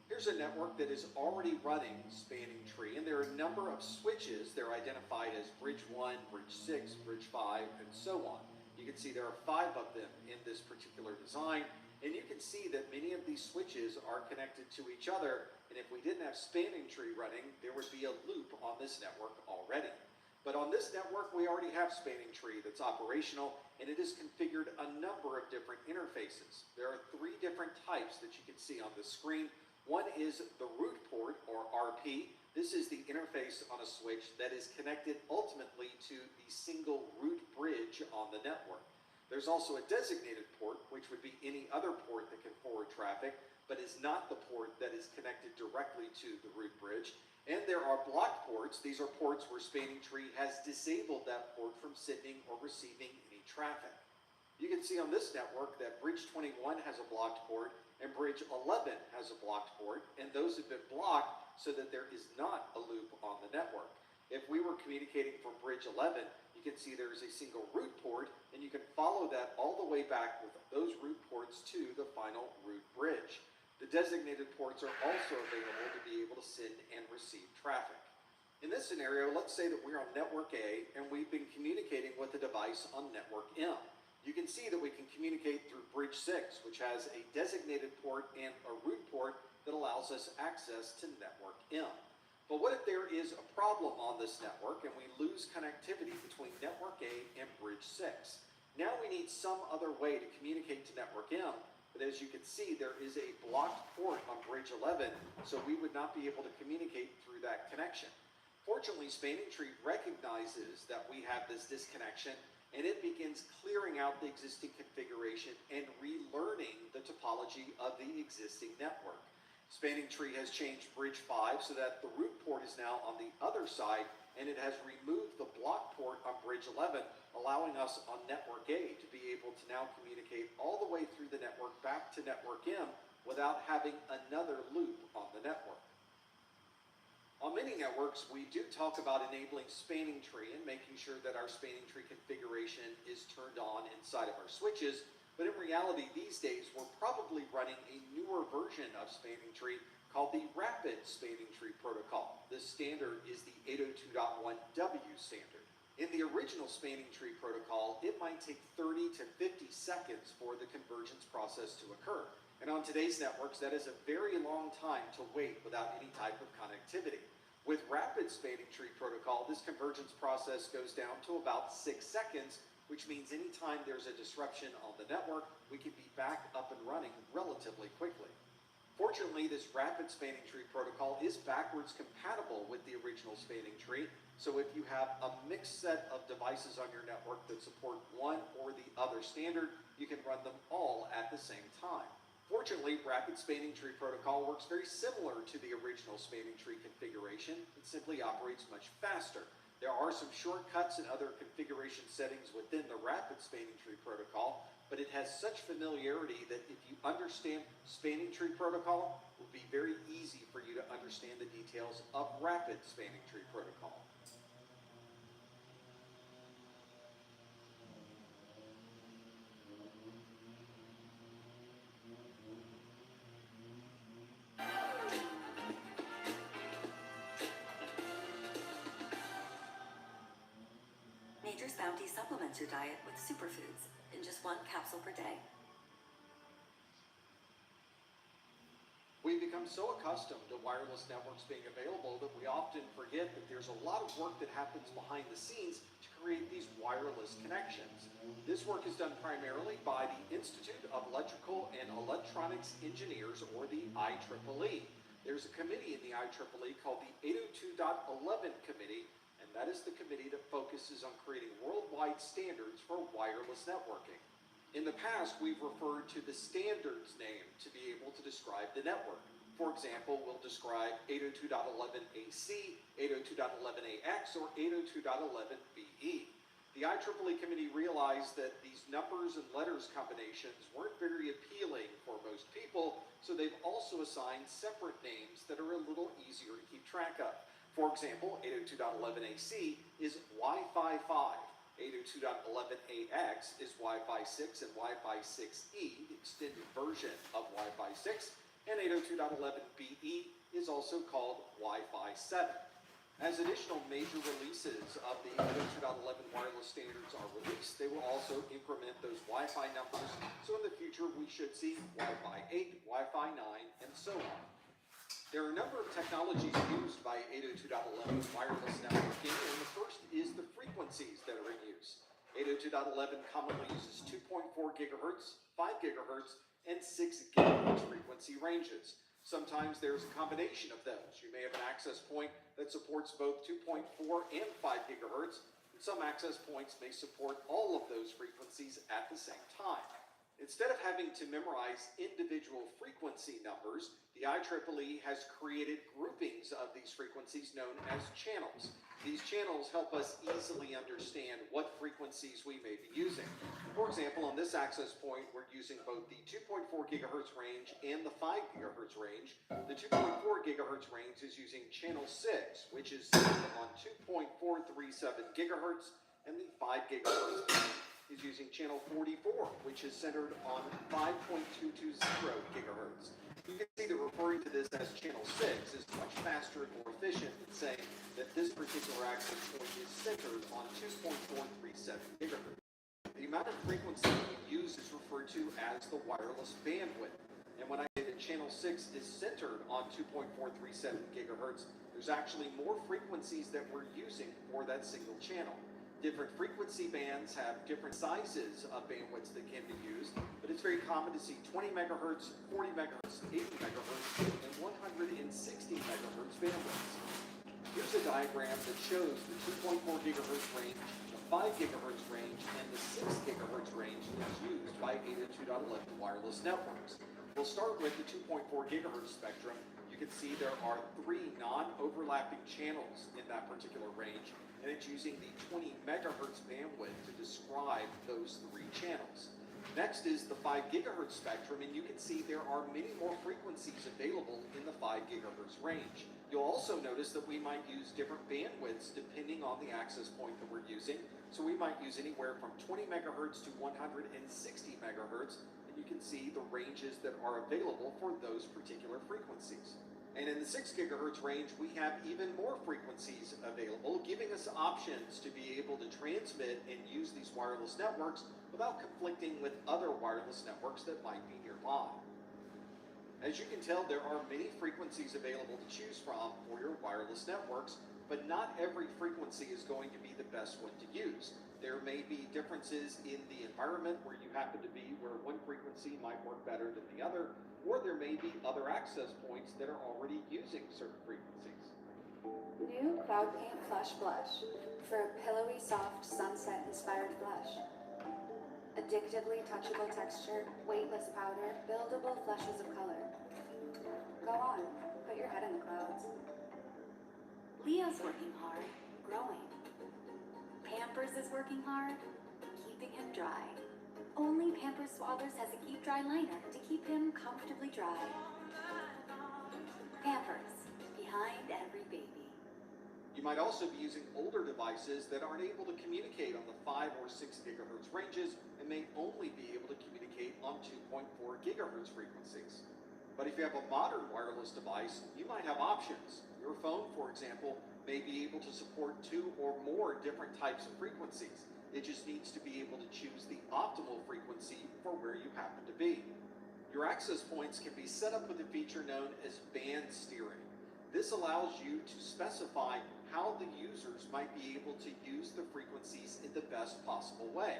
Here's a network that is already running spanning tree, and there are a number of switches. They're identified as bridge 1, bridge 6, bridge 5, and so on. You can see there are 5 of them in this particular design, and you can see that many of these switches are connected to each other, and if we didn't have spanning tree running, there would be a loop on this network already. But on this network, we already have spanning tree that's operational, and it has configured a number of different interfaces. There are 3 different types that you can see on the screen. One is the root port, or RP. This is the interface on a switch that is connected ultimately to the single root bridge on the network. There's also a designated port, which would be any other port that can forward traffic, but is not the port that is connected directly to the root bridge. And there are blocked ports. These are ports where Spanning Tree has disabled that port from sending or receiving any traffic. You can see on this network that Bridge 21 has a blocked port and Bridge 11 has a blocked port, and those have been blocked so that there is not a loop on the network. If we were communicating from Bridge 11, you can see there is a single root port, and you can follow that all the way back with those root ports to the final root bridge. The designated ports are also available to be able to send and receive traffic. In this scenario, let's say that we're on network A and we've been communicating with a device on network M. You can see that we can communicate through Bridge 6, which has a designated port and a root port that allows us access to network M. But what if there is a problem on this network and we lose connectivity between network A and Bridge 6? Now we need some other way to communicate to network M, but as you can see, there is a blocked port on Bridge 11, so we would not be able to communicate through that connection. Fortunately, Spanning Tree recognizes that we have this disconnection, and it begins clearing out the existing configuration and relearning the topology of the existing network. Spanning Tree has changed Bridge 5 so that the root port is now on the other side, and it has removed the block port on Bridge 11, allowing us on network A to be able to now communicate all the way through the network back to network M without having another loop on the network. On many networks, we do talk about enabling Spanning Tree and making sure that our Spanning Tree configuration is turned on inside of our switches, but in reality, these days, we're probably running a newer version of Spanning Tree called the Rapid Spanning Tree Protocol. This standard is the 802.1W standard. In the original Spanning Tree Protocol, it might take 30 to 50 seconds for the convergence process to occur. And on today's networks, that is a very long time to wait without any type of connectivity. With Rapid Spanning Tree Protocol, this convergence process goes down to about 6 seconds, which means anytime there's a disruption on the network, we can be back up and running relatively quickly. Fortunately, this Rapid Spanning Tree Protocol is backwards compatible with the original Spanning Tree, so if you have a mixed set of devices on your network that support one or the other standard, you can run them all at the same time. Fortunately, Rapid Spanning Tree Protocol works very similar to the original Spanning Tree configuration. It simply operates much faster. There are some shortcuts and other configuration settings within the Rapid Spanning Tree Protocol, but it has such familiarity that if you understand Spanning Tree Protocol, it will be very easy for you to understand the details of Rapid Spanning Tree Protocol. Nature's Bounty supplements your diet with superfoods in just 1 capsule per day. We've become so accustomed to wireless networks being available that we often forget that there's a lot of work that happens behind the scenes to create these wireless connections. This work is done primarily by the Institute of Electrical and Electronics Engineers, or the IEEE. There's a committee in the IEEE called the 802.11 Committee, and that is the committee that focuses on creating worldwide standards for wireless networking. In the past, we've referred to the standards name to be able to describe the network. For example, we'll describe 802.11ac, 802.11ax, or 802.11be. The IEEE committee realized that these numbers and letters combinations weren't very appealing for most people, so they've also assigned separate names that are a little easier to keep track of. For example, 802.11ac is Wi-Fi 5. 802.11ax is Wi-Fi 6 and Wi-Fi 6E, the extended version of Wi-Fi 6, and 802.11be is also called Wi-Fi 7. As additional major releases of the 802.11 wireless standards are released, they will also increment those Wi-Fi numbers, so in the future we should see Wi-Fi 8, Wi-Fi 9, and so on. There are a number of technologies used by 802.11 wireless networking, and the first is the frequencies that are in use. 802.11 commonly uses 2.4 gigahertz, 5 gigahertz, and 6 gigahertz frequency ranges. Sometimes there's a combination of those. You may have an access point that supports both 2.4 and 5 gigahertz. Some access points may support all of those frequencies at the same time. Instead of having to memorize individual frequency numbers, the IEEE has created groupings of these frequencies known as channels. These channels help us easily understand what frequencies we may be using. For example, on this access point, we're using both the 2.4 gigahertz range and the 5 gigahertz range. The 2.4 gigahertz range is using channel 6, which is on 2.437 gigahertz, and the 5 gigahertz band is using channel 44, which is centered on 5.220 gigahertz. You can see that referring to this as channel 6 is much faster and more efficient than saying that this particular access point is centered on 2.437 gigahertz. The amount of frequency we use is referred to as the wireless bandwidth. And when I say that channel 6 is centered on 2.437 gigahertz, there's actually more frequencies that we're using for that single channel. Different frequency bands have different sizes of bandwidths that can be used, but it's very common to see 20 megahertz, 40 megahertz, 80 megahertz, and 160 megahertz bandwidths. Here's a diagram that shows the 2.4 gigahertz range, the 5 gigahertz range, and the 6 gigahertz range that's used by 802.11 wireless networks. We'll start with the 2.4 gigahertz spectrum. You can see there are 3 non-overlapping channels in that particular range, and it's using the 20 megahertz bandwidth to describe those 3 channels. Next is the 5 gigahertz spectrum, and you can see there are many more frequencies available in the 5 gigahertz range. You'll also notice that we might use different bandwidths depending on the access point that we're using. So we might use anywhere from 20 megahertz to 160 megahertz, and you can see the ranges that are available for those particular frequencies. And in the 6 gigahertz range, we have even more frequencies available, giving us options to be able to transmit and use these wireless networks without conflicting with other wireless networks that might be nearby. As you can tell, there are many frequencies available to choose from for your wireless networks, but not every frequency is going to be the best one to use. There may be differences in the environment where you happen to be, where one frequency might work better than the other, or there may be other access points that are already using certain frequencies. New Cloud Paint Flush Blush for a pillowy, soft, sunset-inspired blush. Addictively touchable texture, weightless powder, buildable flushes of color. Go on, put your head in the clouds. Leo's working hard, growing. Pampers is working hard, keeping him dry. Only Pampers Swaddlers has a Keep Dry liner to keep him comfortably dry. Pampers, behind every baby. You might also be using older devices that aren't able to communicate on the 5 or 6 gigahertz ranges and may only be able to communicate on 2.4 gigahertz frequencies. But if you have a modern wireless device, you might have options. Your phone, for example, may be able to support 2 or more different types of frequencies. It just needs to be able to choose the optimal frequency for where you happen to be. Your access points can be set up with a feature known as band steering. This allows you to specify how the users might be able to use the frequencies in the best possible way.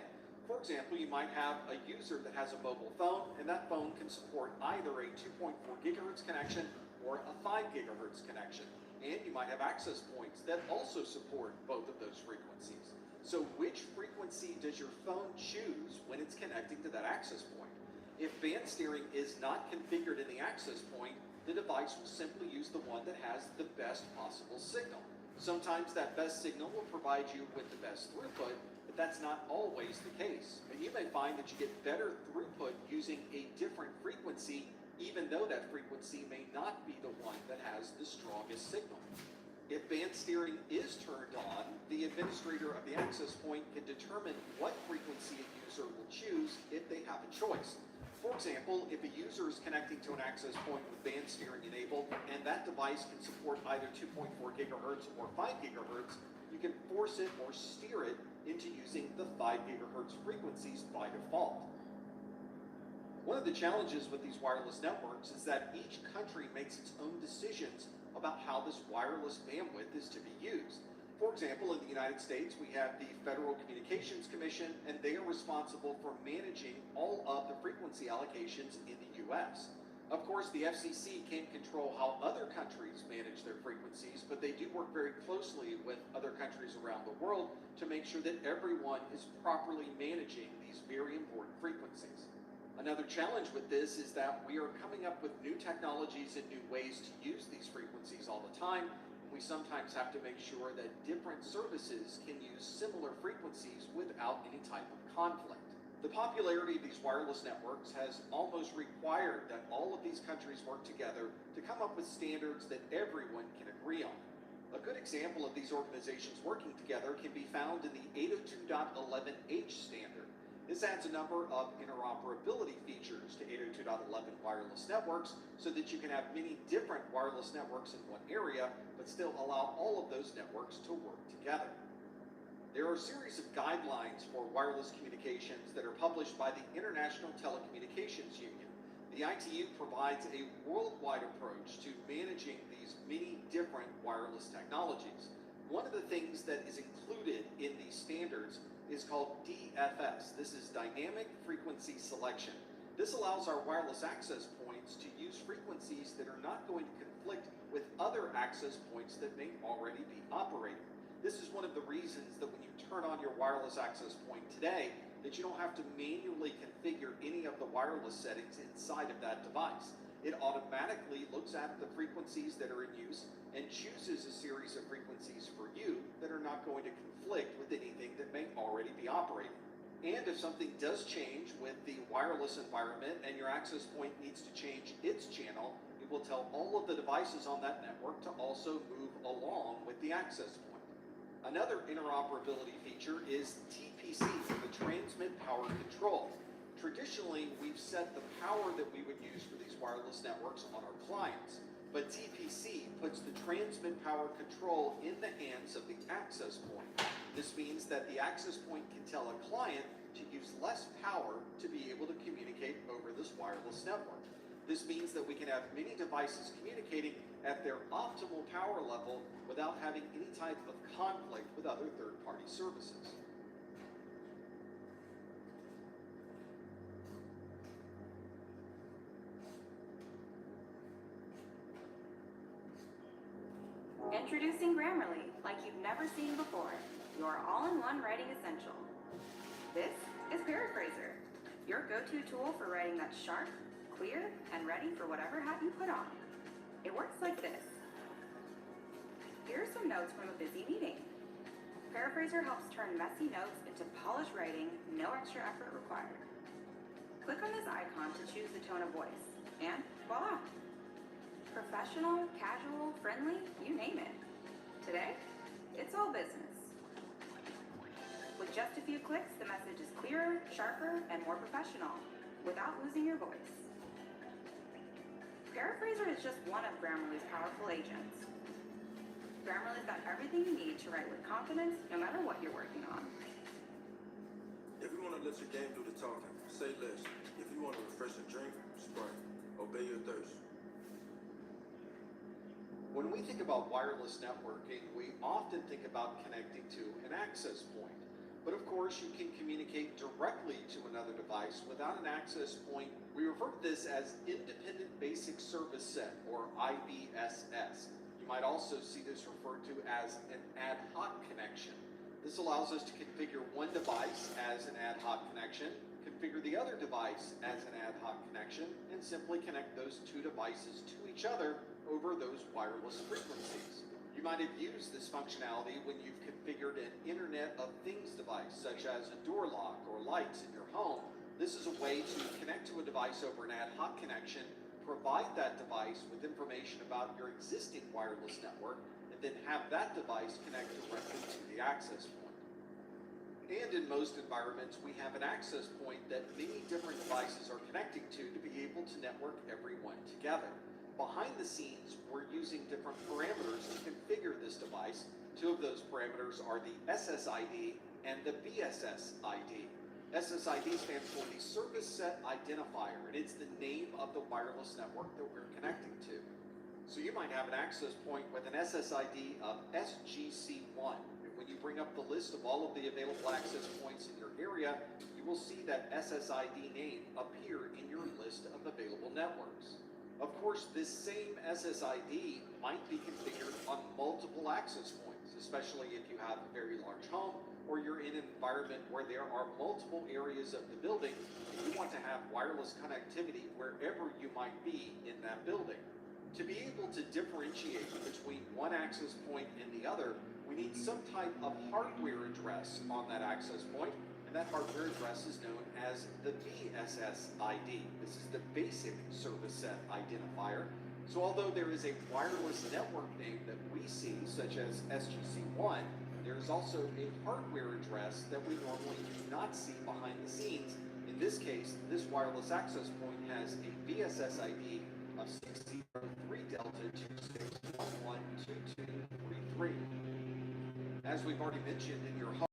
For example, you might have a user that has a mobile phone, and that phone can support either a 2.4 gigahertz connection or a 5 gigahertz connection. And you might have access points that also support both of those frequencies. So which frequency does your phone choose when it's connecting to that access point? If band steering is not configured in the access point, the device will simply use the one that has the best possible signal. Sometimes that best signal will provide you with the best throughput, but that's not always the case. And you may find that you get better throughput using a different frequency, even though that frequency may not be the one that has the strongest signal. If band steering is turned on, the administrator of the access point can determine what frequency a user will choose if they have a choice. For example, if a user is connecting to an access point with band steering enabled, and that device can support either 2.4 gigahertz or 5 gigahertz, you can force it or steer it into using the 5 gigahertz frequencies by default. One of the challenges with these wireless networks is that each country makes its own decisions about how this wireless bandwidth is to be used. For example, in the United States, we have the Federal Communications Commission, and they are responsible for managing all of the frequency allocations in the US. Of course, the FCC can't control how other countries manage their frequencies, but they do work very closely with other countries around the world to make sure that everyone is properly managing these very important frequencies. Another challenge with this is that we are coming up with new technologies and new ways to use these frequencies all the time. We sometimes have to make sure that different services can use similar frequencies without any type of conflict. The popularity of these wireless networks has almost required that all of these countries work together to come up with standards that everyone can agree on. A good example of these organizations working together can be found in the 802.11h standard. This adds a number of interoperability features to 802.11 wireless networks so that you can have many different wireless networks in one area, but still allow all of those networks to work together. There are a series of guidelines for wireless communications that are published by the International Telecommunications Union. The ITU provides a worldwide approach to managing these many different wireless technologies. One of the things that is included in these standards is called DFS. This is Dynamic Frequency Selection. This allows our wireless access points to use frequencies that are not going to conflict with other access points that may already be operating. This is one of the reasons that when you turn on your wireless access point today, that you don't have to manually configure any of the wireless settings inside of that device. It automatically looks at the frequencies that are in use and chooses a series of frequencies for you that are not going to conflict with anything that may already be operating. And if something does change with the wireless environment and your access point needs to change its channel, it will tell all of the devices on that network to also move along with the access point. Another interoperability feature is TPC, the Transmit Power Control. Traditionally, we've set the power that we would use for these wireless networks on our clients, but TPC puts the transmit power control in the hands of the access point. This means that the access point can tell a client to use less power to be able to communicate over this wireless network. This means that we can have many devices communicating at their optimal power level without having any type of conflict with other third-party services. Introducing Grammarly, like you've never seen before, your all-in-one writing essential. This is Paraphraser, your go-to tool for writing that's sharp, clear, and ready for whatever hat you put on. It works like this. Here are some notes from a busy meeting. Paraphraser helps turn messy notes into polished writing, no extra effort required. Click on this icon to choose the tone of voice, and voila! Professional, casual, friendly, you name it. Today, it's all business. With just a few clicks, the message is clearer, sharper, and more professional, without losing your voice. Paraphraser is just one of Grammarly's powerful agents. Grammarly's got everything you need to write with confidence, no matter what you're working on. If you want to let your game do the talking, say less. If you want a refreshing drink, Sprite. Obey your thirst. When we think about wireless networking, we often think about connecting to an access point. But of course, you can communicate directly to another device without an access point. We refer to this as Independent Basic Service Set, or IBSS. You might also see this referred to as an ad hoc connection. This allows us to configure one device as an ad hoc connection, configure the other device as an ad hoc connection, and simply connect those two devices to each other over those wireless frequencies. You might have used this functionality when you've configured an Internet of Things device, such as a door lock or lights in your home. This is a way to connect to a device over an ad hoc connection, provide that device with information about your existing wireless network, and then have that device connect directly to the access point. And in most environments, we have an access point that many different devices are connecting to be able to network everyone together. Behind the scenes, we're using different parameters to configure this device. Two of those parameters are the SSID and the BSSID. SSID stands for the Service Set Identifier, and it's the name of the wireless network that we're connecting to. So you might have an access point with an SSID of SGC1. And when you bring up the list of all of the available access points in your area, you will see that SSID name appear in your list of available networks. Of course, this same SSID might be configured on multiple access points, especially if you have a very large home or you're in an environment where there are multiple areas of the building and you want to have wireless connectivity wherever you might be in that building. To be able to differentiate between one access point and the other, we need some type of hardware address on that access point, and that hardware address is known as the BSSID. This is the basic service set identifier. So although there is a wireless network name that we see, such as SGC1, there is also a hardware address that we normally do not see behind the scenes. In this case, this wireless access point has a BSSID of 603 Delta 26112233. As we've already mentioned, in your home,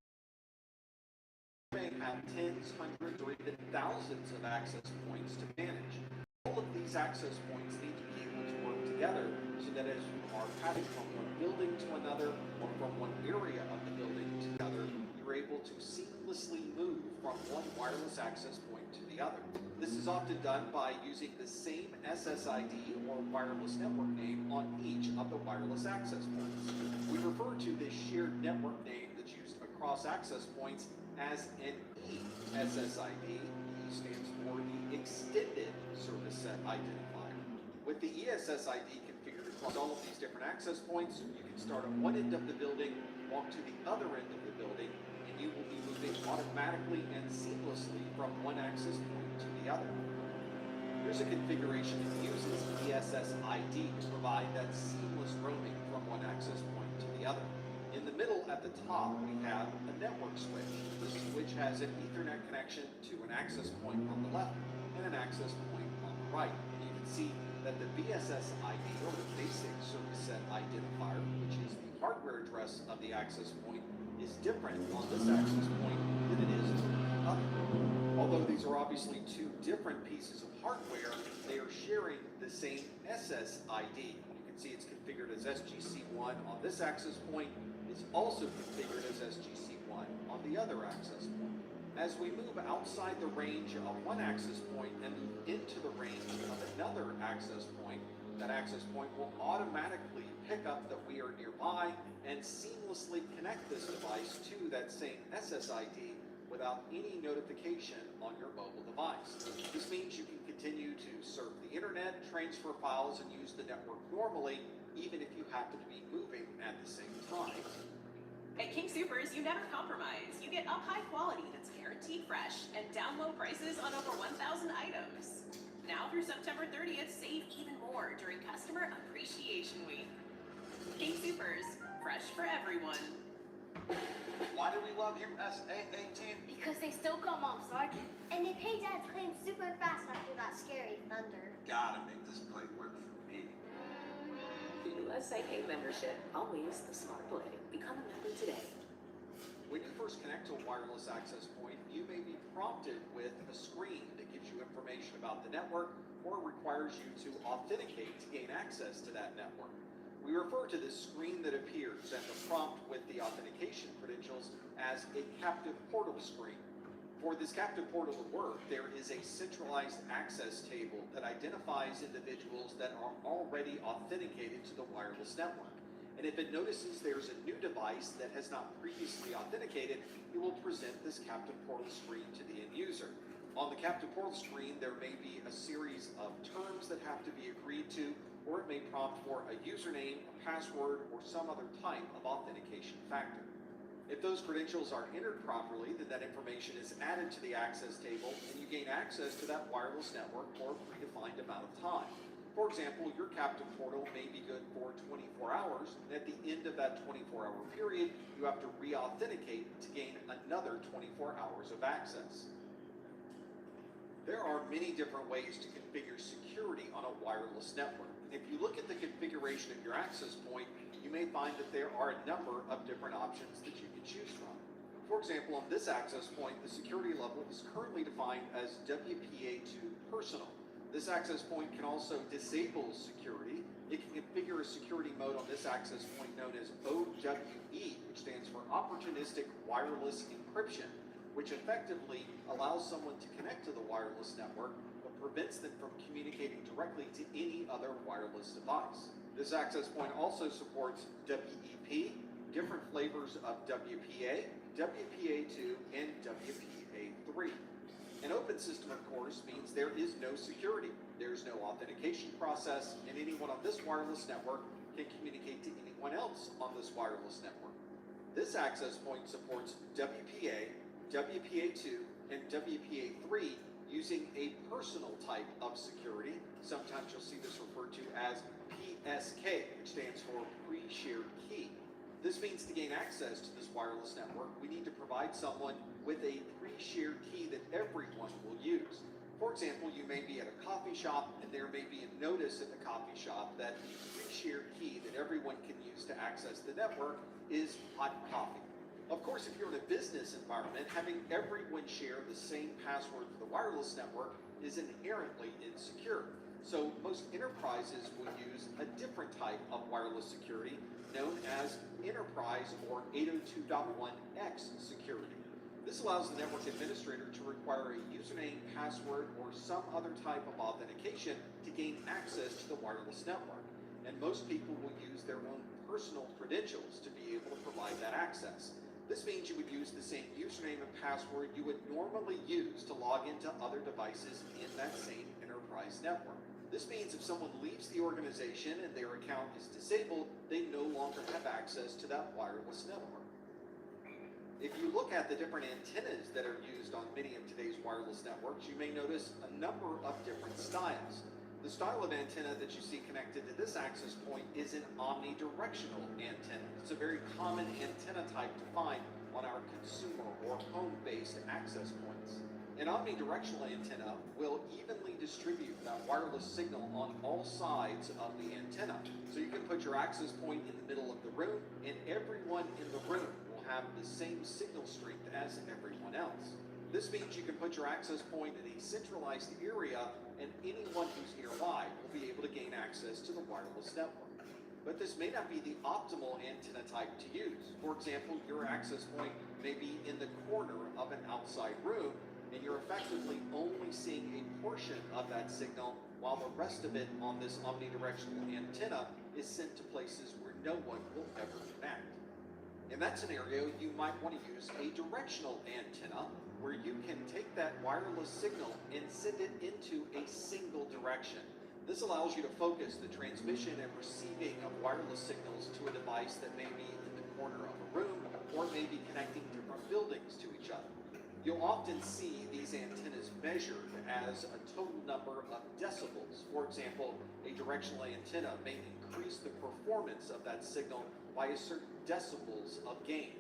you may have tens, hundreds, or even thousands of access points to manage. All of these access points need to be able to work together so that as you are passing from one building to another or from one area of the building to another, you're able to seamlessly move from one wireless access point to the other. This is often done by using the same SSID or wireless network name on each of the wireless access points. We refer to this shared network name that's used across access points as an ESSID. E stands for the Extended Service Set Identifier. With the ESSID configured across all of these different access points, you can start at one end of the building, walk to the other end of the building, and you will be moving automatically and seamlessly from one access point to the other. Here's a configuration that uses ESSID to provide that seamless roaming from one access point to the other. In the middle at the top, we have a network switch. This switch has an Ethernet connection to an access point on the left and an access point on the right. You can see that the BSSID, or the Basic Service Set Identifier, which is the hardware address of the access point, is different on this access point than it is on the other. Although these are obviously two different pieces of hardware, they are sharing the same SSID. You can see it's configured as SGC1 on this access point. It's also configured as SGC1 on the other access point. As we move outside the range of one access point and move into the range of another access point, that access point will automatically pick up that we are nearby and seamlessly connect this device to that same SSID without any notification on your mobile device. This means you can continue to surf the internet, transfer files, and use the network normally, even if you happen to be moving at the same time. At King Soopers, you never compromise. You get up high quality that's guaranteed fresh and down low prices on over 1,000 items. Now through September 30th, save even more during Customer Appreciation Week. King Soopers, fresh for everyone. Why do we love USA-18? Because they still come off Sergeant. And they pay Dad's claim super fast after that scary thunder. Gotta make this play work for me. USAA membership, always the smart play. Become a member today. When you first connect to a wireless access point, you may be prompted with a screen that gives you information about the network or requires you to authenticate to gain access to that network. We refer to this screen that appears and the prompt with the authentication credentials as a captive portal screen. For this captive portal to work, there is a centralized access table that identifies individuals that are already authenticated to the wireless network. And if it notices there's a new device that has not previously authenticated, it will present this captive portal screen to the end user. On the captive portal screen, there may be a series of terms that have to be agreed to, or it may prompt for a username, a password, or some other type of authentication factor. If those credentials are entered properly, then that information is added to the access table and you gain access to that wireless network for a predefined amount of time. For example, your captive portal may be good for 24 hours, and at the end of that 24-hour period, you have to re-authenticate to gain another 24 hours of access. There are many different ways to configure security on a wireless network. If you look at the configuration of your access point, you may find that there are a number of different options that you can choose from. For example, on this access point, the security level is currently defined as WPA2 personal. This access point can also disable security. It can configure a security mode on this access point known as OWE, which stands for Opportunistic Wireless Encryption, which effectively allows someone to connect to the wireless network, but prevents them from communicating directly to any other wireless device. This access point also supports WEP, different flavors of WPA, WPA2, and WPA3. An open system, of course, means there is no security, there's no authentication process, and anyone on this wireless network can communicate to anyone else on this wireless network. This access point supports WPA, WPA2, and WPA3 using a personal type of security. Sometimes you'll see this referred to as PSK, which stands for pre-shared key. This means to gain access to this wireless network, we need to provide someone with a pre-shared key that everyone will use. For example, you may be at a coffee shop and there may be a notice at the coffee shop that the pre-shared key that everyone can use to access the network is hot coffee. Of course, if you're in a business environment, having everyone share the same password for the wireless network is inherently insecure. So most enterprises will use a different type of wireless security known as Enterprise or 802.1x security. This allows the network administrator to require a username, password, or some other type of authentication to gain access to the wireless network. And most people will use their own personal credentials to be able to provide that access. This means you would use the same username and password you would normally use to log into other devices in that same enterprise network. This means if someone leaves the organization and their account is disabled, they no longer have access to that wireless network. If you look at the different antennas that are used on many of today's wireless networks, you may notice a number of different styles. The style of antenna that you see connected to this access point is an omnidirectional antenna. It's a very common antenna type to find on our consumer or home-based access points. An omnidirectional antenna will evenly distribute that wireless signal on all sides of the antenna. So you can put your access point in the middle of the room, and everyone in the room will have the same signal strength as everyone else. This means you can put your access point in a centralized area, and anyone who's nearby will be able to gain access to the wireless network. But this may not be the optimal antenna type to use. For example, your access point may be in the corner of an outside room, and you're effectively only seeing a portion of that signal, while the rest of it on this omnidirectional antenna is sent to places where no one will ever connect. In that scenario, you might want to use a directional antenna where you can take that wireless signal and send it into a single direction. This allows you to focus the transmission and receiving of wireless signals to a device that may be in the corner of a room or may be connecting different buildings to each other. You'll often see these antennas measured as a total number of decibels. For example, a directional antenna may increase the performance of that signal by a certain decibels of gain.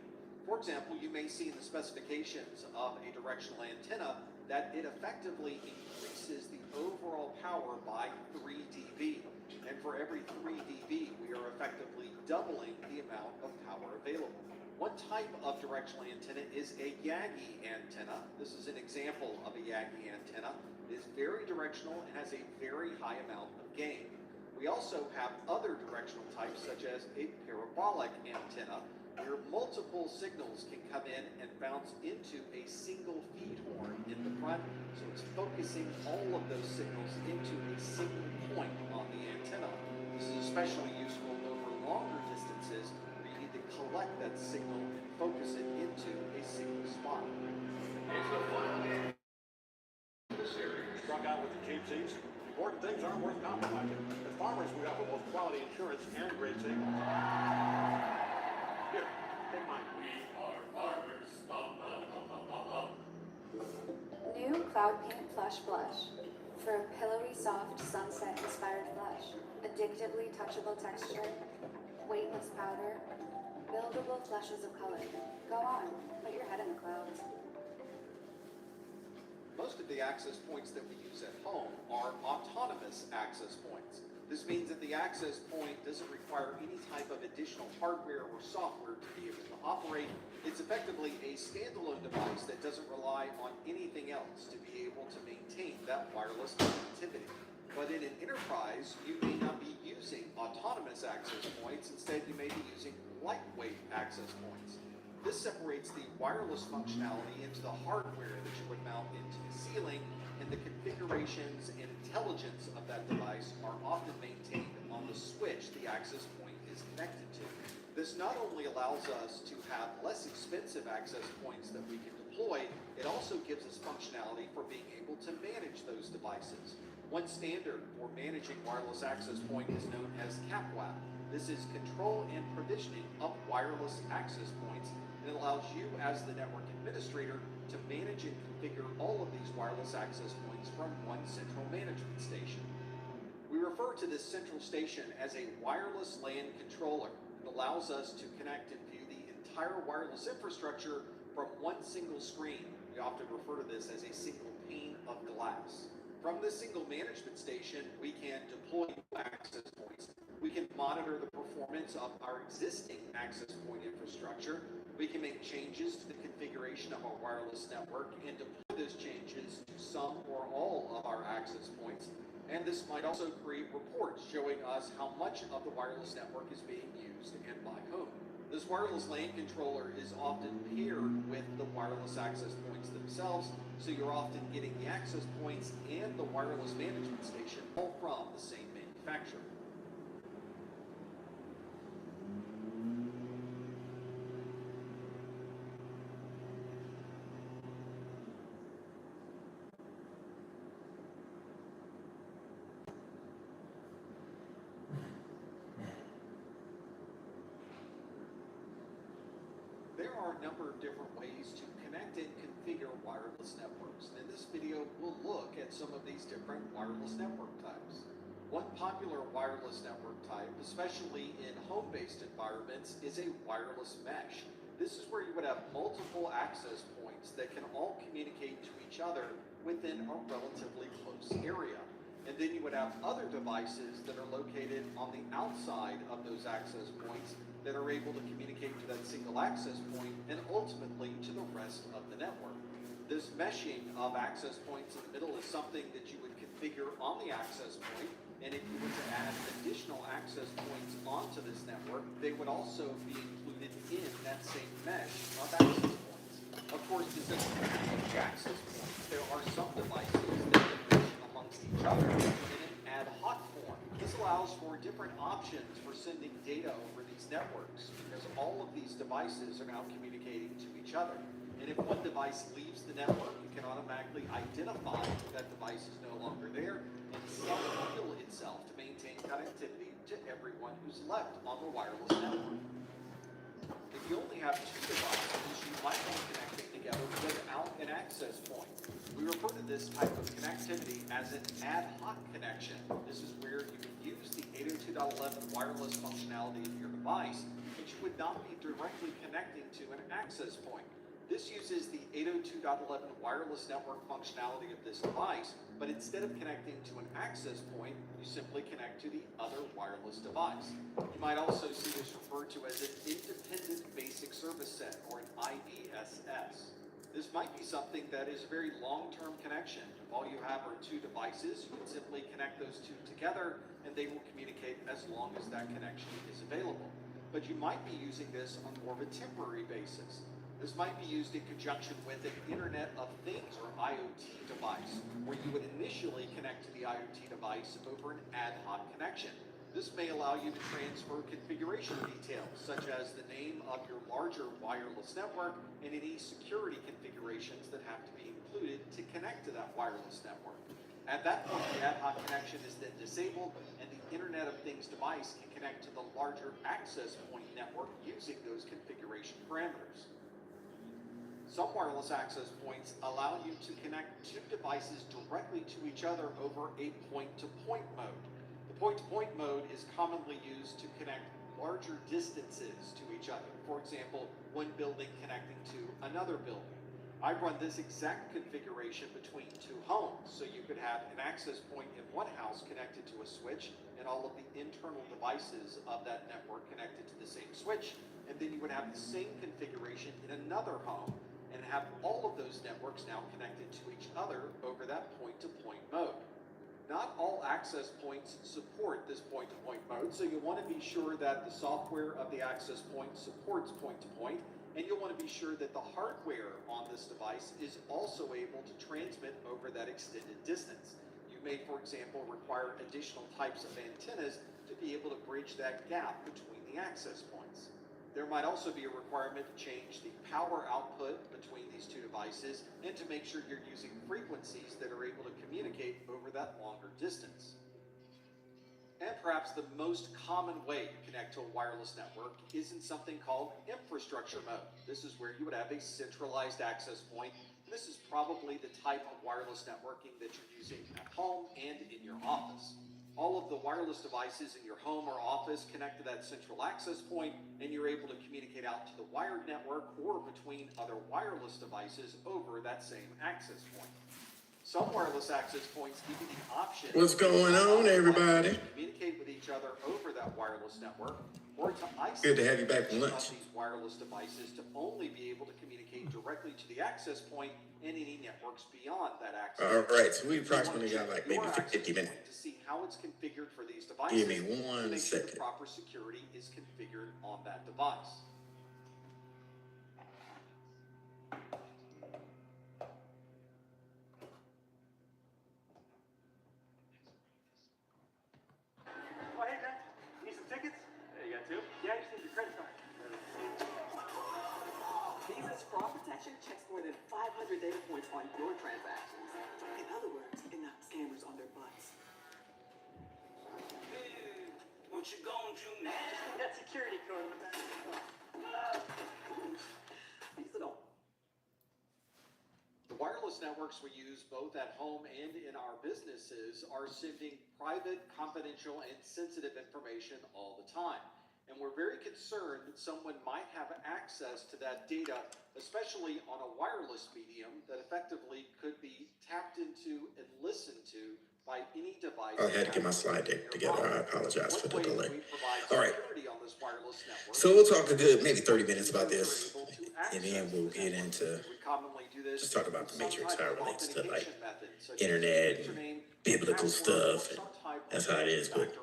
For example, you may see in the specifications of a directional antenna that it effectively increases the overall power by 3 dB. And for every 3 dB, we are effectively doubling the amount of power available. One type of directional antenna is a Yagi antenna. This is an example of a Yagi antenna. It is very directional and has a very high amount of gain. We also have other directional types such as a parabolic antenna, where multiple signals can come in and bounce into a single feed horn in the front, so it's focusing all of those signals into a single point on the antenna. This is especially useful over longer distances where you need to collect that signal and focus it into a single spot. Struck out with the cheap seats. Important things aren't worth compromising. As farmers, we offer both quality insurance and great savings. Here, take mine. We are farmers. New Cloud Paint Plush Blush for a pillowy, soft, sunset-inspired blush. Addictively touchable texture, weightless powder, buildable flushes of color. Go on, put your head in the clouds. Most of the access points that we use at home are autonomous access points. This means that the access point doesn't require any type of additional hardware or software to be able to operate. It's effectively a standalone device that doesn't rely on anything else to be able to maintain that wireless connectivity. But in an enterprise, you may not be using autonomous access points. Instead, you may be using lightweight access points. This separates the wireless functionality into the hardware that you would mount into the ceiling, and the configurations and intelligence of that device are often maintained on the switch the access point is connected to. This not only allows us to have less expensive access points that we can deploy, it also gives us functionality for being able to manage those devices. One standard for managing wireless access point is known as CAPWAP. This is control and provisioning of wireless access points, and it allows you as the network administrator to manage and configure all of these wireless access points from one central management station. We refer to this central station as a wireless LAN controller. It allows us to connect and view the entire wireless infrastructure from one single screen. We often refer to this as a single pane of glass. From this single management station, we can deploy access points. We can monitor the performance of our existing access point infrastructure. We can make changes to the configuration of our wireless network and deploy those changes to some or all of our access points. And this might also create reports showing us how much of the wireless network is being used and by whom. This wireless LAN controller is often paired with the wireless access points themselves, so you're often getting the access points and the wireless management station all from the same manufacturer. There are a number of different ways to connect and configure wireless networks. In this video, we'll look at some of these different wireless network types. One popular wireless network type, especially in home-based environments, is a wireless mesh. This is where you would have multiple access points that can all communicate to each other within a relatively close area. And then you would have other devices that are located on the outside of those access points that are able to communicate to that single access point and ultimately to the rest of the network. This meshing of access points in the middle is something that you would configure on the access point, and if you were to add additional access points onto this network, they would also be included in that same mesh of access points. Of course, this isn't each access point. There are some devices that can mesh amongst each other in an ad hoc form. This allows for different options for sending data over these networks because all of these devices are now communicating to each other. And if one device leaves the network, it can automatically identify that device is no longer there and self-heal itself to maintain connectivity to everyone who's left on the wireless network. If you only have two devices, you might be connecting together without an access point. We refer to this type of connectivity as an ad hoc connection. This is where you can use the 802.11 wireless functionality of your device, but you would not be directly connecting to an access point. This uses the 802.11 wireless network functionality of this device, but instead of connecting to an access point, you simply connect to the other wireless device. You might also see this referred to as an independent basic service set, or an IBSS. This might be something that is a very long-term connection. If all you have are two devices, you can simply connect those two together and they will communicate as long as that connection is available. But you might be using this on more of a temporary basis. This might be used in conjunction with an Internet of Things or IoT device, where you would initially connect to the IoT device over an ad hoc connection. This may allow you to transfer configuration details, such as the name of your larger wireless network and any security configurations that have to be included to connect to that wireless network. At that point, the ad hoc connection is then disabled, and the Internet of Things device can connect to the larger access point network using those configuration parameters. Some wireless access points allow you to connect two devices directly to each other over a point-to-point mode. The point-to-point mode is commonly used to connect larger distances to each other. For example, one building connecting to another building. I run this exact configuration between two homes, so you could have an access point in one house connected to a switch and all of the internal devices of that network connected to the same switch, and then you would have the same configuration in another home and have all of those networks now connected to each other over that point-to-point mode. Not all access points support this point-to-point mode, so you want to be sure that the software of the access point supports point-to-point, And you'll want to be sure that the hardware on this device is also able to transmit over that extended distance. You may, for example, require additional types of antennas to be able to bridge that gap between the access points. There might also be a requirement to change the power output between these two devices and to make sure you're using frequencies that are able to communicate over that longer distance. And perhaps the most common way to connect to a wireless network is in something called infrastructure mode. This is where you would have a centralized access point. And this is probably the type of wireless networking that you're using at home and in your office. All of the wireless devices in your home or office connect to that central access point, and you're able to communicate out to the wired network or between other wireless devices over that same access point. Some wireless access points give you the option. What's going on, everybody? To communicate with each other over that wireless network, or to isolate Good to have you back from lunch. these wireless devices to only be able to communicate directly to the access point and any networks beyond that access. All right, so we approximately got like maybe 50 minutes. To see how it's configured for these devices. Give me to one make sure the second. proper security is configured on that device. Oh, hey, Jack. Need some tickets? You got two? Yeah, I just need your credit card. Visa's fraud protection checks more than 500 data points on your transactions. In other words, it knocks scammers on their butts. Hey, what you gonna do now? Just need that security code in the back. Visa don't. The wireless networks we use both at home and in our businesses are sending private, confidential, and sensitive information all the time. And we're very concerned that someone might have access to that data, especially on a wireless medium that effectively could be tapped into and listened to by any device. I had to get my slide deck together. I apologize for the delay. All right. On this wireless network, So we'll talk a good maybe 30 minutes about this, and then we'll get into just talk about the matrix, how it relates to like internet and biblical stuff, and that's how it is. But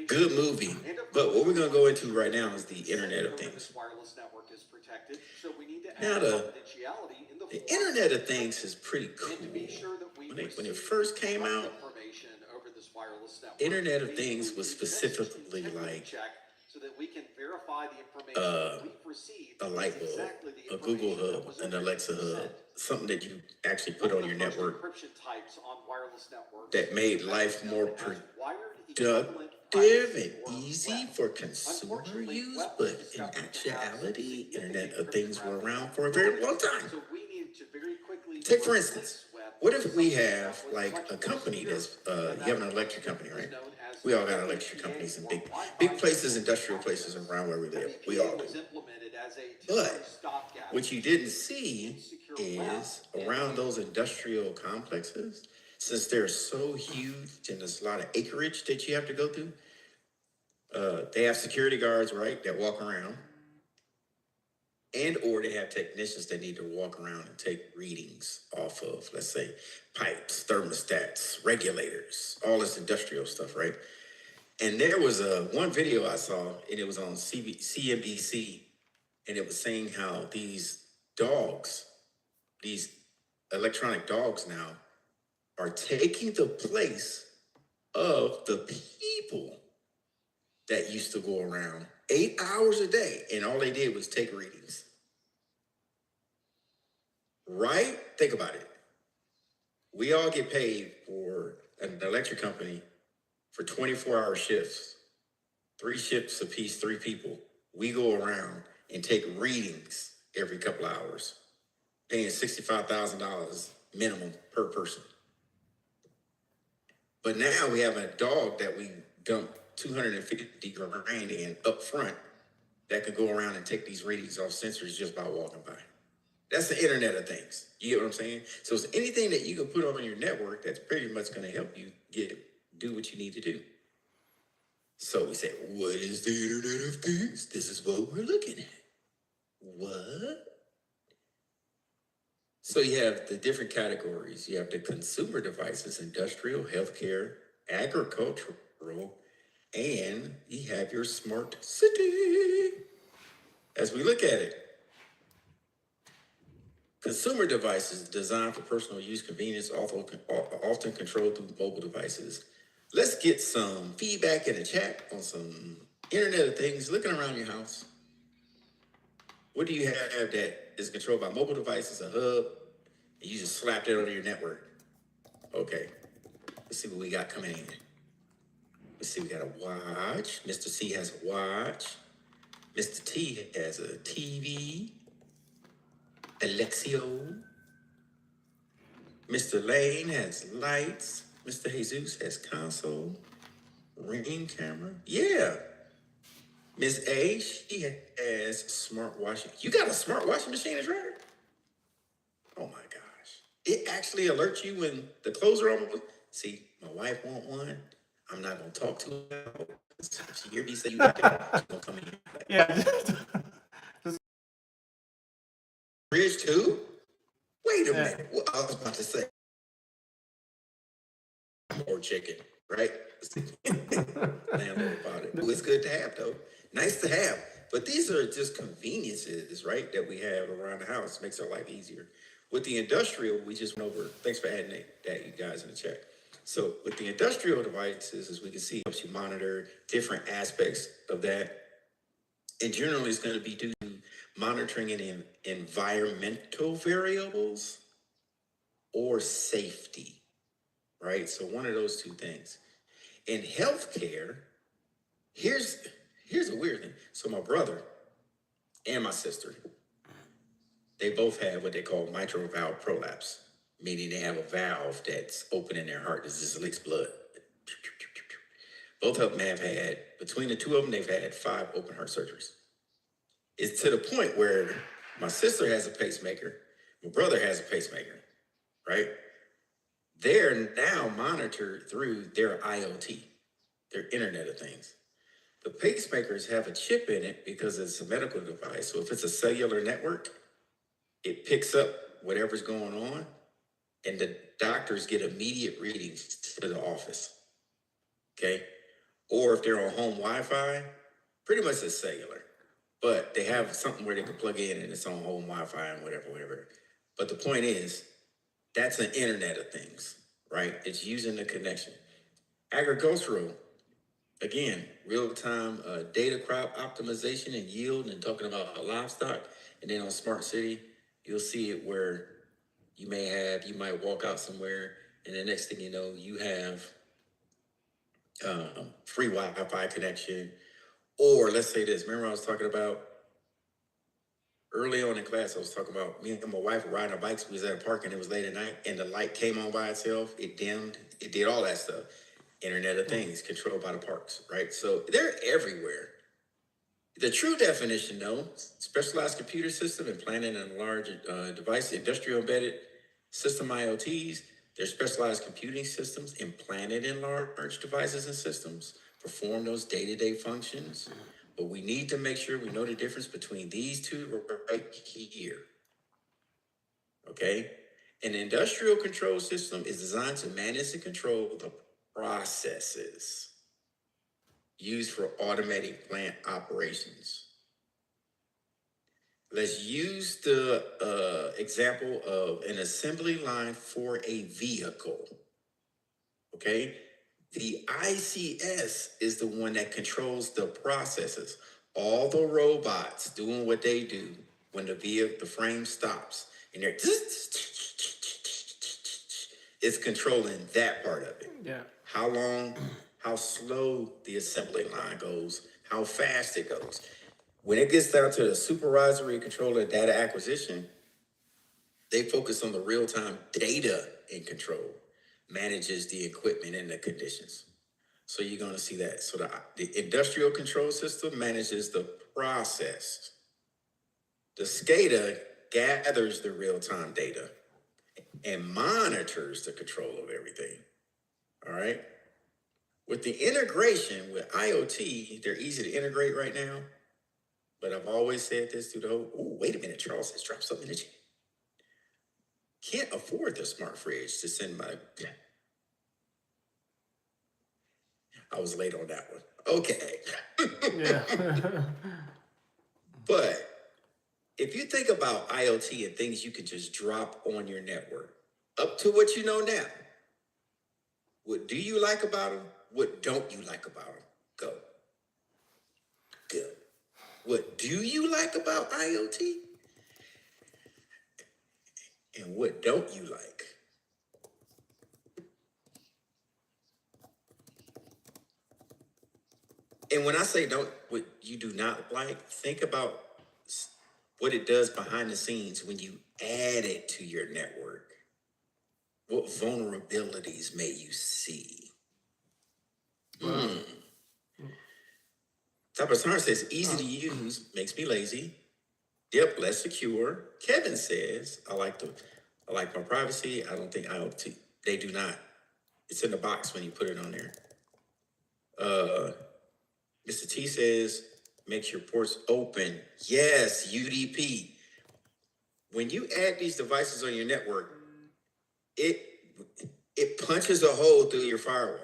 good movie. But what we're gonna go into right now is the Internet of Things. Now the Internet of Things is pretty cool. When it first came out, Internet of Things was specifically like a light bulb, a Google Hub, an Alexa Hub, something that you actually put on your network that made life more productive and easy for consumer use, but in actuality, Internet of Things were around for a very long time. Take for instance, what if we have like a company that's, you have an electric company, right? We all got electric companies in big places, industrial places around where we live. We all do. But what you didn't see is around those industrial complexes, since they're so huge and there's a lot of acreage that you have to go through, they have security guards, right, that walk around, and or they have technicians that need to walk around and take readings off of, let's say, pipes, thermostats, regulators, all this industrial stuff, right? And there was one video I saw, and it was on CNBC, and it was saying how these dogs, these electronic dogs now, are taking the place of the people that used to go around 8 hours a day, and all they did was take readings. Right? Think about it. We all get paid for an electric company for 24-hour shifts, 3 shifts apiece, 3 people. We go around and take readings every couple of hours, paying $65,000 minimum per person. But now we have a dog that we dump $250 grand in up front that could go around and take these readings off sensors just by walking by. That's the Internet of Things. You get what I'm saying? So it's anything that you can put on your network that's pretty much going to help you do what you need to do. So we say, what is the Internet of Things? This is what we're looking at. What? So you have the different categories. You have the consumer devices, industrial, healthcare, agricultural, and you have your smart city. As we look at it, Consumer devices designed for personal use, convenience, often controlled through mobile devices. Let's get some feedback in the chat on some Internet of Things. Looking around your house, what do you have that is controlled by mobile devices, a hub, and you just slapped it onto your network? Okay, let's see what we got coming in. Let's see, we got a watch. Mr. C has a watch. Mr. T has a TV. Alexio. Mr. Lane has lights. Mr. Jesus has console. Ring camera. Yeah. Miss A, she has smart washing. You got a smart washing machine, is right? Oh my gosh. It actually alerts you when the clothes are almost. See, my wife want one. I'm not gonna talk to her. If she hear me say you got that, she's gonna come in here. Yeah. Fridge too? Wait a minute. What I was about to say. More chicken, right? Landlord about it. Ooh, it's good to have though. Nice to have. But these are just conveniences, right, that we have around the house. Makes our life easier. With the industrial, we just went over. Thanks for adding that, you guys, in the chat. So with the industrial devices, as we can see, helps you monitor different aspects of that. And generally, it's going to be due to monitoring in environmental variables or safety, right? So one of those two things. In healthcare, here's a weird thing. So my brother and my sister, they both have what they call mitral valve prolapse, meaning they have a valve that's open in their heart that just leaks blood. Both of them have had, between the two of them, they've had 5 open heart surgeries. It's to the point where my sister has a pacemaker, my brother has a pacemaker, right? They're now monitored through their IoT, their Internet of Things. The pacemakers have a chip in it because it's a medical device. So if it's a cellular network, it picks up whatever's going on, and the doctors get immediate readings to the office. Okay? Or if they're on home Wi-Fi, pretty much it's cellular. But they have something where they can plug in and it's on home Wi-Fi and whatever. But the point is, that's an Internet of Things, right? It's using the connection. Agricultural, again, real-time data crop optimization and yield, and talking about livestock. And then on Smart City, you'll see it where you might walk out somewhere, and the next thing you know, you have free Wi-Fi connection. Or let's say this, remember I was talking about early on in class, I was talking about me and my wife were riding our bikes. We was at a park and it was late at night and the light came on by itself. It dimmed. It did all that stuff. Internet of Things controlled by the parks, right? So they're everywhere. The true definition, though, specialized computer system and planning and large device, industrial embedded system IoTs, they're specialized computing systems implanted in large devices and systems, perform those day-to-day functions. But we need to make sure we know the difference between these two right here. Okay? An industrial control system is designed to manage and control the processes used for automating plant operations. Let's use the example of an assembly line for a vehicle. Okay? The ICS is the one that controls the processes. All the robots doing what they do when the frame stops and they're it's controlling that part of it. Yeah. How long, how slow the assembly line goes, how fast it goes. When it gets down to the supervisory controller data acquisition, they focus on the real-time data in control, manages the equipment and the conditions. So you're going to see that. So the industrial control system manages the process. The SCADA gathers the real-time data and monitors the control of everything. All right? With the integration with IoT, they're easy to integrate right now. But I've always said this through the whole, oh, wait a minute, Charles has dropped something in the chat. Can't afford the smart fridge to send my... I was late on that one. Okay. Yeah. But if you think about IoT and things you can just drop on your network, up to what you know now, what do you like about them? What don't you like about them? Go. Good. What do you like about IoT? And what don't you like? And when I say don't, what you do not like, think about what it does behind the scenes when you add it to your network. What vulnerabilities may you see? Tapas says, easy to use, makes me lazy. Yep, less secure. Kevin says, I like my privacy. I don't think IoT, they do not. It's in the box when you put it on there. Mr. T says, makes your ports open. Yes, UDP. When you add these devices on your network, it punches a hole through your firewall.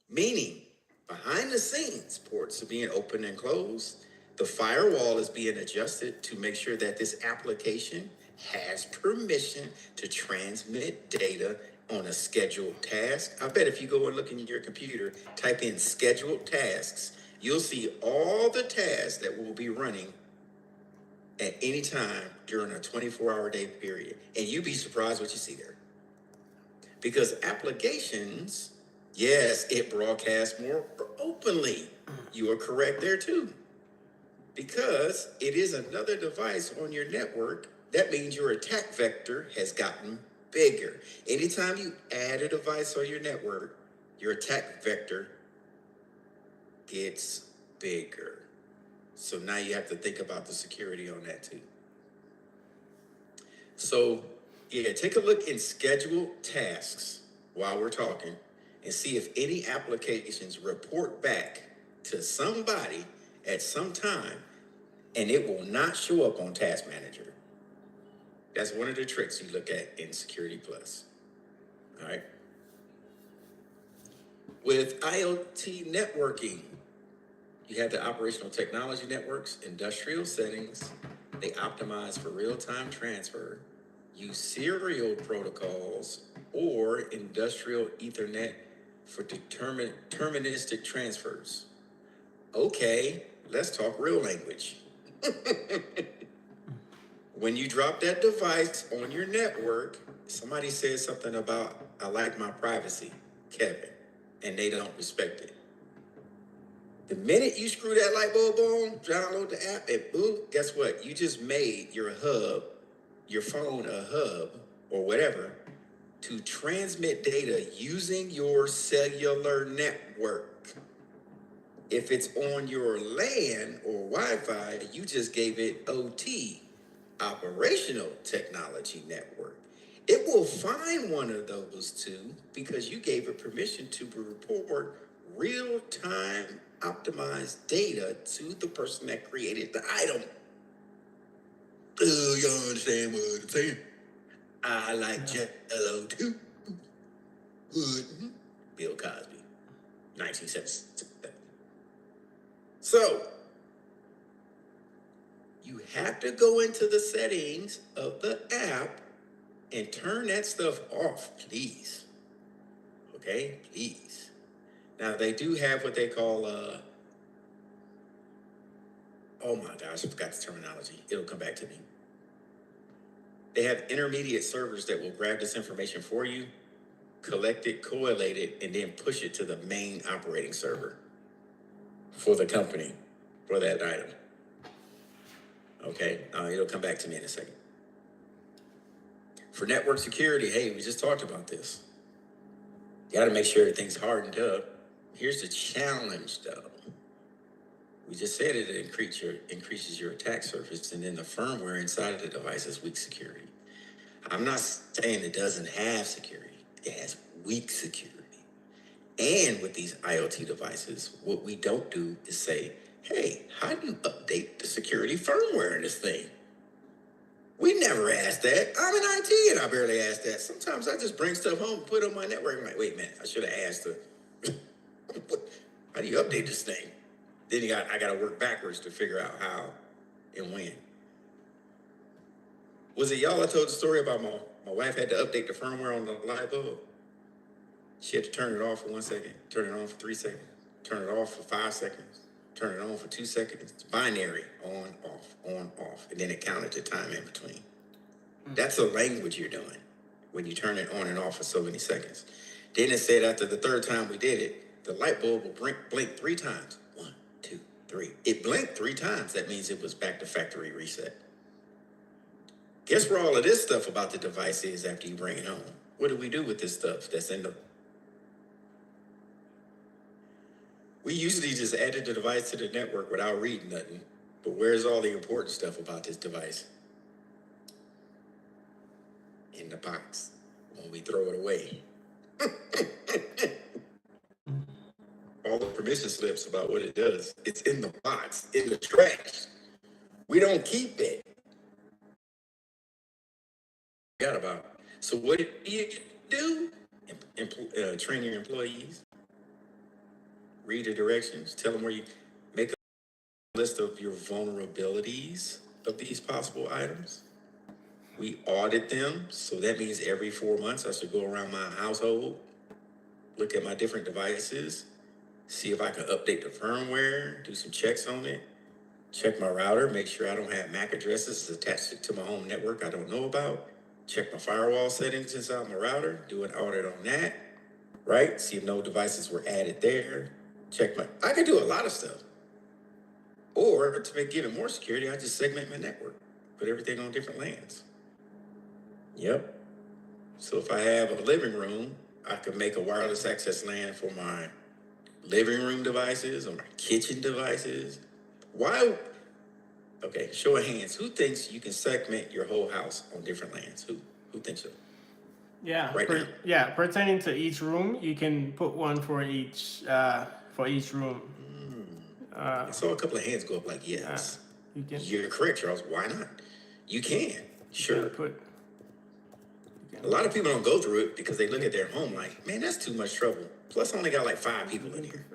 Meaning, behind the scenes, ports are being opened and closed. The firewall is being adjusted to make sure that this application has permission to transmit data on a scheduled task. I bet if you go and look in your computer, type in scheduled tasks, you'll see all the tasks that will be running at any time during a 24-hour day period. And you'd be surprised what you see there. Because applications, yes, it broadcasts more openly. You are correct there too. Because it is another device on your network, that means your attack vector has gotten bigger. Anytime you add a device on your network, your attack vector gets bigger. So now you have to think about the security on that too. So yeah, take a look in scheduled tasks while we're talking and see if any applications report back to somebody at some time and it will not show up on Task Manager. That's one of the tricks you look at in Security Plus. All right. With IoT networking, you have the operational technology networks, industrial settings. They optimize for real-time transfer, use serial protocols or industrial Ethernet for deterministic transfers. Okay, let's talk real language. When you drop that device on your network, somebody says something about, I like my privacy, Kevin, and they don't respect it. The minute you screw that light bulb on, download the app, and boom, guess what? You just made your hub, your phone a hub, or whatever, to transmit data using your cellular network. If it's on your LAN or Wi-Fi, you just gave it OT, operational technology network. It will find one of those two because you gave it permission to report real-time optimized data to the person that created the item. Oh, y'all understand what I'm saying? I like Jello too. Good. Bill Cosby, 1977. So, you have to go into the settings of the app and turn that stuff off, please. Okay, please. Now, they do have what they call, oh my gosh, I forgot the terminology. It'll come back to me. They have intermediate servers that will grab this information for you, collect it, correlate it, and then push it to the main operating server for the company, for that item. Okay, it'll come back to me in a second. For network security, hey, we just talked about this. You got to make sure everything's hardened up. Here's the challenge, though. We just said it increases your attack surface, and then the firmware inside of the device is weak security. I'm not saying it doesn't have security. It has weak security. And with these IoT devices, what we don't do is say, hey, how do you update the security firmware in this thing? We never asked that. I'm in IT and I barely ask that. Sometimes I just bring stuff home and put it on my network. I'm like, wait a minute, I should have asked how do you update this thing? Then I got to work backwards to figure out how and when. Was it y'all I told the story about my wife had to update the firmware on the light bulb? She had to turn it off for 1 second, turn it on for 3 seconds, turn it off for 5 seconds, turn it on for 2 seconds. It's binary, on, off, and then it counted the time in between. That's a language you're doing when you turn it on and off for so many seconds. Then it said after the third time we did it, the light bulb will blink 3 times. 1, 2, 3. It blinked 3 times. That means it was back to factory reset. Guess where all of this stuff about the device is after you bring it home? What do we do with this stuff that's in the... We usually just added the device to the network without reading nothing. But where's all the important stuff about this device? In the box when we throw it away. All the permission slips about what it does. It's in the box, in the trash. We don't keep it. Forgot about it. So what do you do? Train your employees. Read the directions. Tell them where you make a list of your vulnerabilities of these possible items. We audit them, so that means every 4 months I should go around my household, look at my different devices, see if I can update the firmware, do some checks on it, check my router, make sure I don't have MAC addresses attached to my home network I don't know about, check my firewall settings inside my router, do an audit on that, right? See if no devices were added there, I can do a lot of stuff. Or to give it more security, I just segment my network, put everything on different LANs. Yep. So if I have a living room, I could make a wireless access LAN for my living room devices or my kitchen devices. Why? Okay, show of hands. Who thinks you can segment your whole house on different LANs? Who thinks so? Yeah. Right now. Yeah. Pertaining to each room, you can put one for each room. I saw a couple of hands go up like yes. You're correct, Charles. Why not? You can. Sure. A lot of people don't go through it because they look at their home like, man, that's too much trouble. Plus, I only got like 5 people in here.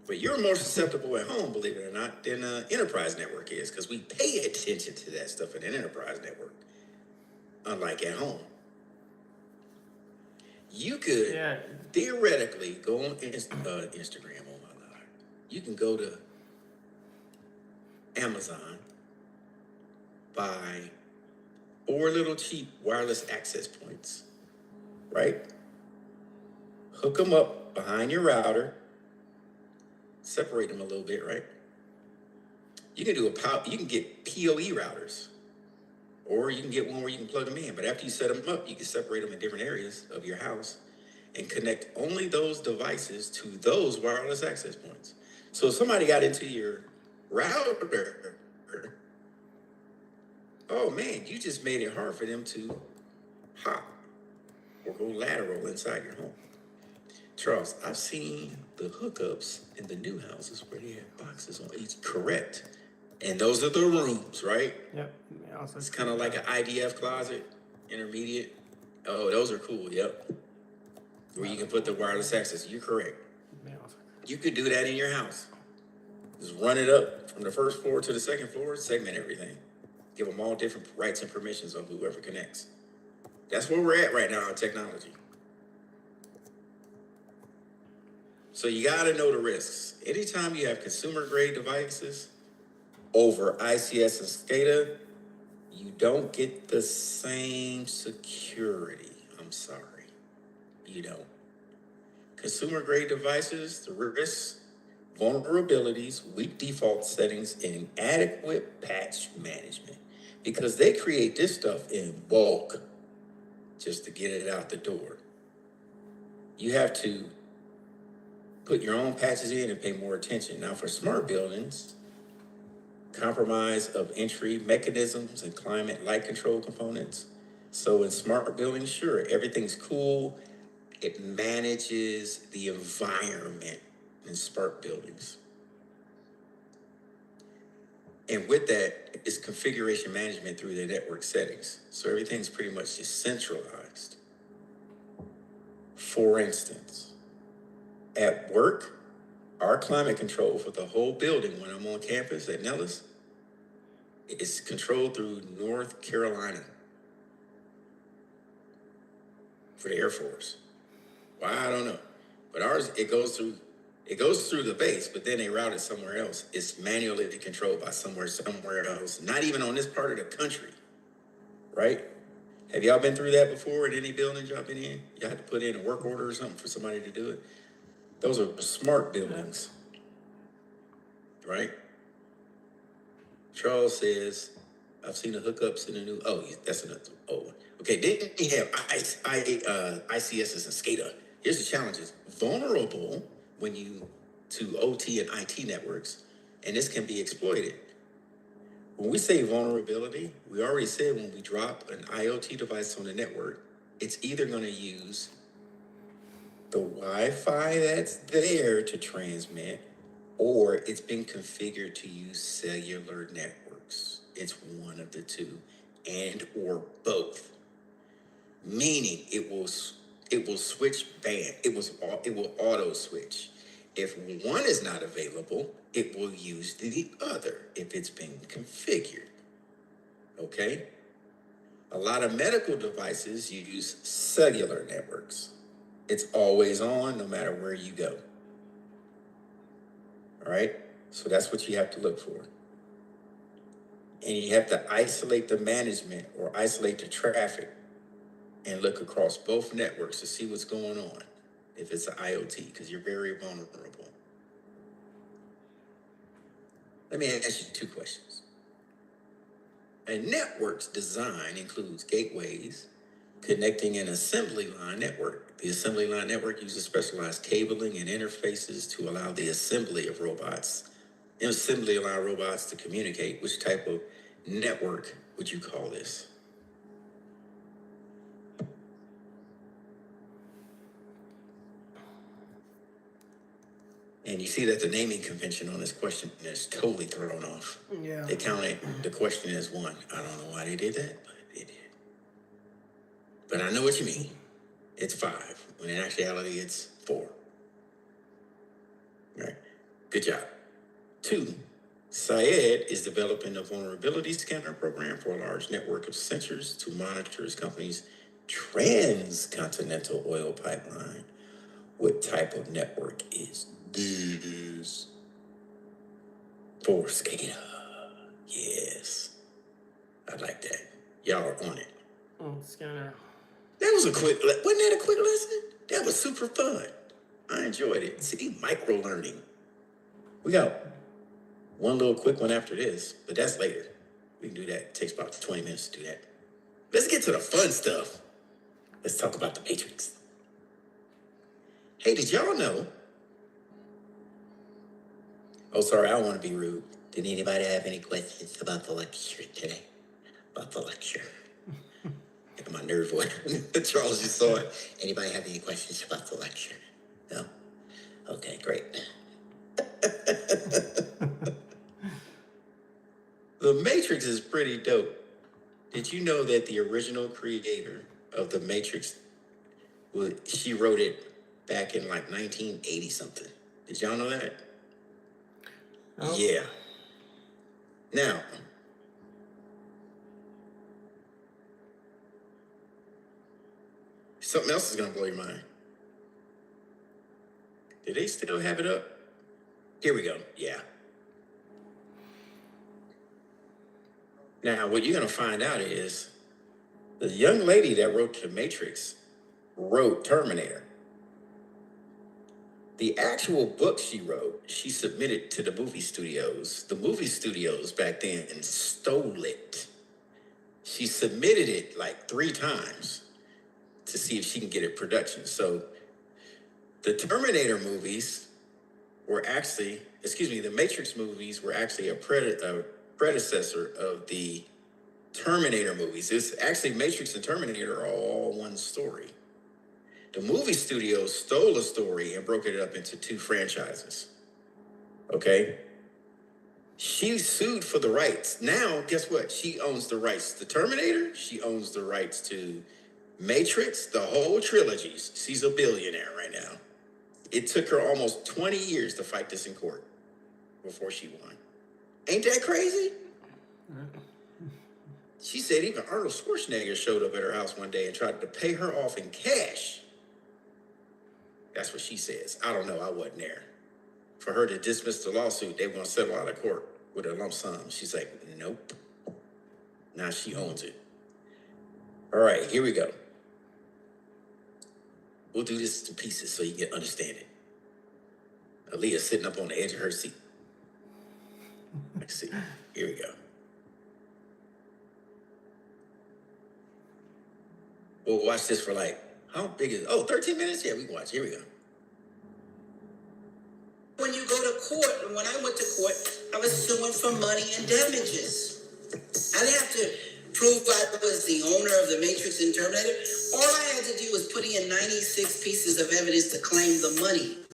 But you're more susceptible at home, believe it or not, than an enterprise network is, because we pay attention to that stuff in an enterprise network, unlike at home. You could theoretically go on Instagram. Oh my God. You can go to Amazon, buy 4 little cheap wireless access points, right? Hook them up behind your router, separate them a little bit, right? You can you can get PoE routers, or you can get one where you can plug them in. But after you set them up, you can separate them in different areas of your house and connect only those devices to those wireless access points. So if somebody got into your router, oh man, you just made it hard for them to hop or go lateral inside your home. Charles, I've seen the hookups in the new houses where they have boxes on each, correct. And those are the rooms, right? Yep. It's kind of like an IDF closet, intermediate. Oh, those are cool, yep. Where you can put the wireless access. You're correct. You could do that in your house. Just run it up from the first floor to the second floor, segment everything. Give them all different rights and permissions on whoever connects. That's where we're at right now in technology. So you got to know the risks. Anytime you have consumer-grade devices over ICS and SCADA, you don't get the same security. I'm sorry. You don't. Consumer-grade devices, the risks, vulnerabilities, weak default settings, and inadequate patch management. Because they create this stuff in bulk just to get it out the door. You have to put your own patches in and pay more attention. Now for smart buildings, compromise of entry mechanisms and climate light control components. So in smart buildings, sure, everything's cool. It manages the environment in smart buildings. And with that, it's configuration management through the network settings. So everything's pretty much just centralized. For instance, at work, our climate control for the whole building when I'm on campus at Nellis It's controlled through North Carolina for the Air Force. Why, I don't know. But ours, it goes through the base, but then they route it somewhere else. It's manually controlled by somewhere else, not even on this part of the country, right? Have y'all been through that before in any building y'all been in? You had to put in a work order or something for somebody to do it? Those are smart buildings, right? Charles says, I've seen the hookups in the new, oh, that's another old one. Okay, then we have ICSs and SCADA. Here's the challenges. Vulnerable to OT and IT networks, and this can be exploited. When we say vulnerability, we already said when we drop an IoT device on the network, it's either going to use the Wi-Fi that's there to transmit, or it's been configured to use cellular networks. It's one of the two, and or both. Meaning it will switch band. It will auto switch. If one is not available, it will use the other if it's been configured. Okay? A lot of medical devices use cellular networks. It's always on no matter where you go. All right? So that's what you have to look for. And you have to isolate the management or isolate the traffic and look across both networks to see what's going on if it's an IoT, because you're very vulnerable. Let me ask you two questions. A network's design includes gateways connecting an assembly line network. The assembly line network uses specialized cabling and interfaces to allow the assembly of robots. Allow robots to communicate. Which type of network would you call this? And you see that the naming convention on this question is totally thrown off. Yeah. They counted the question as one. I don't know why they did that, but they did. But I know what you mean. It's 5, when in actuality it's 4. All right, good job. 2, Syed is developing a vulnerability scanner program for a large network of sensors to monitor his company's transcontinental oil pipeline. What type of network is this? For SCADA. Yes. I like that. Y'all are on it. Oh, scanner. That was wasn't that a quick lesson? That was super fun. I enjoyed it. See, micro learning. We got one little quick one after this, but that's later. We can do that. It takes about 20 minutes to do that. Let's get to the fun stuff. Let's talk about the Matrix. Hey, did y'all know? Oh, sorry, I don't want to be rude. Did anybody have any questions about the lecture today? About the lecture? My nerve went. Charles, you saw it. Anybody have any questions about the lecture? No? Okay, great. The Matrix is pretty dope. Did you know that the original creator of the Matrix, she wrote it back in like 1980 something? Did y'all know that? Oh. Yeah. Now, something else is going to blow your mind. Do they still have it up? Here we go. Yeah. Now, what you're going to find out is the young lady that wrote The Matrix wrote Terminator. The actual book she wrote, she submitted to the movie studios. The movie studios back then stole it. She submitted it like 3 times to see if she can get it production. So the Terminator movies were actually, the Matrix movies were actually a predecessor of the Terminator movies. It's actually Matrix and Terminator are all one story. The movie studios stole a story and broke it up into 2 franchises. Okay? She sued for the rights. Now, guess what? She owns the rights to Terminator. She owns the rights to Matrix, the whole trilogies. She's a billionaire right now. It took her almost 20 years to fight this in court before she won. Ain't that crazy? She said even Arnold Schwarzenegger showed up at her house one day and tried to pay her off in cash. That's what she says. I don't know. I wasn't there. For her to dismiss the lawsuit, they want to settle out of court with a lump sum. She's like, nope. Now she owns it. All right, here we go. We'll do this to pieces so you can understand it. Aaliyah's sitting up on the edge of her seat. Let's see. Here we go. We'll watch this for like, how big is it? Oh, 13 minutes? Yeah, we can watch. Here we go. When you go to court, and when I went to court, I was suing for money and damages. I didn't have to prove I was the owner of the Matrix and Terminator. All I had to do was put in 96 pieces of evidence to claim the money.